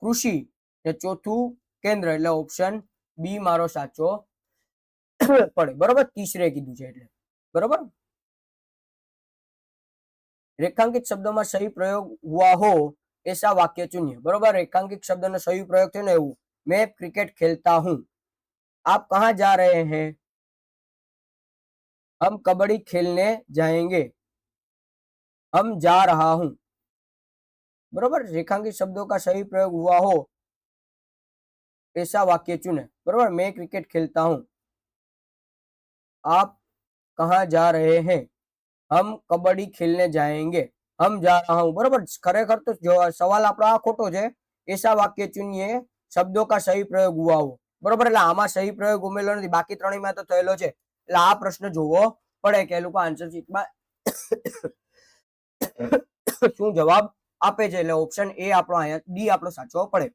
कृषि ने चौथू केंद्र. એટલે ઓપ્શન બી મારો સાચો પડે. બરોબર, तीसरे કીધું છે એટલે. बरोबर, रेखांकित शब्दों में सही प्रयोग हुआ हो ऐसा वाक्य चुनिए. बरोबर, रेखांकित शब्द નો सही प्रयोग થયો ને એવું. मैं क्रिकेट खेलता हूं. आप कहाँ जा रहे हैं? हम कबड्डी खेलने जाएंगे. हम जा रहा हूं. बरोबर, रेखांकित शब्दों का सही प्रयोग हुआ हो ऐसा वाक्य चुने. बरोबर, मैं क्रिकेट खेलता हूं. आप कहाँ जा रहे हैं? हम कबड्डी खेलने जाएंगे. हम जा रहा हूं. बरोबर, खरेखर तो जो सवाल આપણો આ ખોટો છે. ऐसा वाक्य चुनिए शब्दों का सही प्रयोग हुआ हो. बरोबर, એટલે આમાં સહી પ્રયોગ ઉમેરેલો નથી, બાકી ત્રણેયમાં તો થયેલો છે. એટલે આ પ્રશ્ન જોવો પડે કે એ લોકો આન્સર શીટમાં શું જવાબ આપે છે. એટલે ઓપ્શન એ આપણો અહીંયા ડી આપણો સાચો પડે.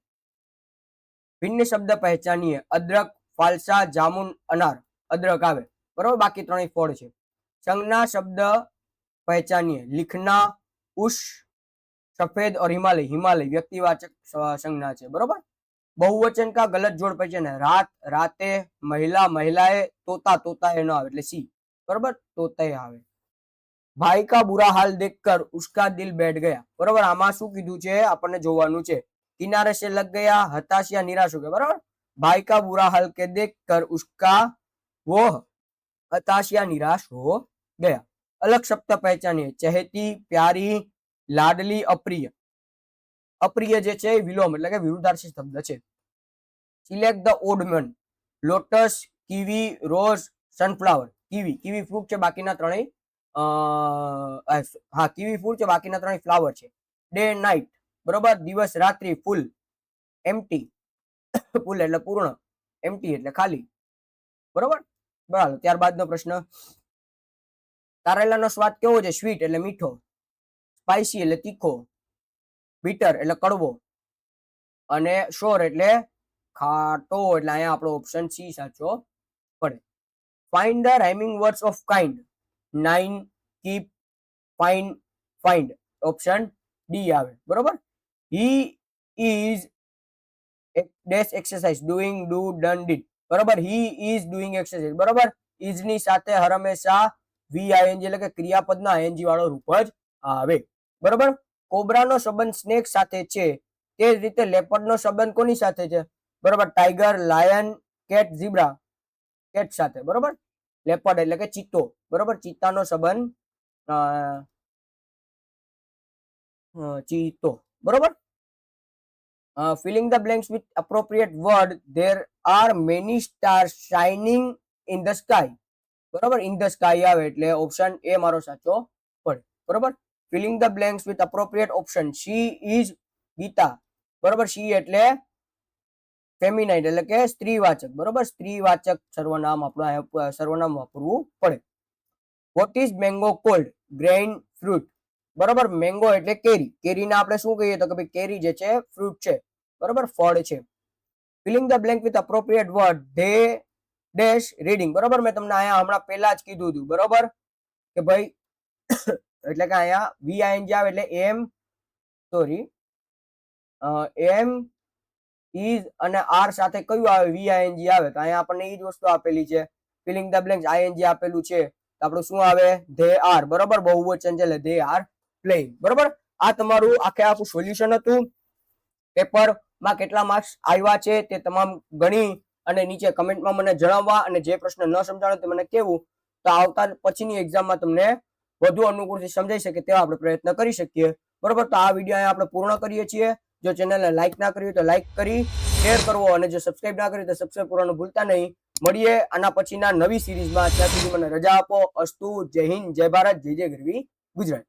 भिन्न शब्द पहचानिए. अदरक, फालसा, जामुन, अनार. अदरक आवे. बरोबर, बाकी त्रणेय फળ છે. संज्ञा शब्द पहचानिए. लिखना, उष, सफेद और हिमालय. हिमालय व्यक्तिवाचक संज्ञा છે. बरोबर, बहुवचन का गलत जोड़ पहचाने. रात, राते, महिला, महिलाएं, तोता, तोताए न આવે એટલે सी. बरोबर, तोताए આવે. भाई का बुरा हाल देखकर उसका दिल बैठ गया. बरोबर, આમાં શું કીધું છે આપણને જોવાનું છે. किनारे से लग गया, हताश या निराश हो गया. बराबर, भाई का बुरा हाल के देखकर उसका वो हताश या निराश हो गया. अलग शब्द पहचानिए. चहेती, प्यारी, लाडली, अप्रिय. अप्रिय जे છે વિલોમ એટલે કે વિરુદ્ધાર્થી શબ્દ છે. Select the odd one. Lotus, kiwi, rose, sunflower. Kiwi, kiwi fruit છે, બાકીના ત્રણેય હા કીવી ફ્રૂટ છે, બાકીના ત્રણેય ફ્લાવર છે. Day night. बरोबर, दिवस रात्रि. फूल, एम्प्टी. फूल એટલે પૂર્ણ, એમ્પ્ટી એટલે ખાલી. બરોબર, બરાબર. ત્યારબાદનો પ્રશ્ન, કારેલાનો સ્વાદ કેવો છે? સ્વીટ એટલે મીઠો, સ્પાઇસી એટલે તીખો, બીટર એટલે કડવો અને શોર એટલે ખાટો. એટલે અહીંયા આપણો ઓપ્શન સી સાચો પડે. Find the rhyming words of kind. Nine, keep, find, find. Option D આવે. બરોબર, he is dash exercise, doing, do, done, did. બરોબર, he is doing exercise. બરોબર, is ની સાથે હર હંમેશા ing એટલે કે ક્રિયાપદના ing વાળો રૂપ જ આવે. બરોબર, કોબ્રાનો સંબંધ સ્નેક સાથે છે, તે જ રીતે લેપર્ડનો સંબંધ કોની સાથે છે? બરોબર, tiger, lion, cat, zebra. Cat સાથે. બરોબર, લેપર્ડ એટલે કે ચિત્તો. બરોબર, ચિત્તાનો સંબંધ ચિત્તો. બરોબર, filling the blanks with appropriate word. There are many stars shining in the sky. બરોબર, in the sky આવે એટલે ઓપ્શન એ મારો સાચો પડે. બરોબર, filling the blanks with appropriate option. she is Gita. બરોબર, she એટલે ફેમિનાઇન એટલે કે સ્ત્રીવાચક. બરોબર, સ્ત્રીવાચક સર્વનામ આપણું સર્વનામ વાપરવું પડે. what is mango called? grain, fruit. બરોબર, મેંગો એટલે કેરી. કેરીને આપણે શું કહીએ તો કે ભાઈ કેરી જે છે ફ્રૂટ છે. બરોબર, ફળ છે. Filling the blank with appropriate word. Dash reading. બરોબર, મેં તમને અહીંયા હમણાં પહેલા જ કીધું હતું. બરોબર કે ભાઈ એટલે કે અહીંયા VING આવે એટલે એમ ઇઝ અને આર સાથે કયું આવે? VING આવે. તો અહીંયા આપણને એ જ વસ્તુ આપેલી છે. ફિલિંગ ધ બ્લેન્ક્સ ING આપેલું છે તો આપણું શું આવે? They are. બરોબર, બહુવચન છે એટલે ધે આર પ્લેઇંગ. બરોબર, આ તમારું આખું સોલ્યુશન હતું. પેપરમાં કેટલા માર્ક્સ આવ્યા છે તે તમામ ગણી અને નીચે કમેન્ટમાં મને જણાવવા, અને જે પ્રશ્ન ન સમજાણો તે મને કહેવું, તો આવતા પછીની એક્ઝામમાં તમને વધુ અનુકૂળથી સમજાઈ શકે તેવા આપણે પ્રયત્ન કરી શકીએ. બરોબર, તો આ વિડીયો અહીંયા આપણે પૂર્ણ કરીએ છીએ. જો ચેનલને લાઈક ના કરી તો લાઈક કરી શેર કરવો, અને જો સબસ્ક્રાઇબ ના કરી તો સબસ્ક્રાઇબ કરવાનું ભૂલતા નહીં. મળીએ આના પછીના નવી સિરીઝમાં. ત્યાં સુધી મને રજા આપો. અસ્તુ. જય હિન્દ, જય ભારત, જય જય ગરવી ગુજરાત.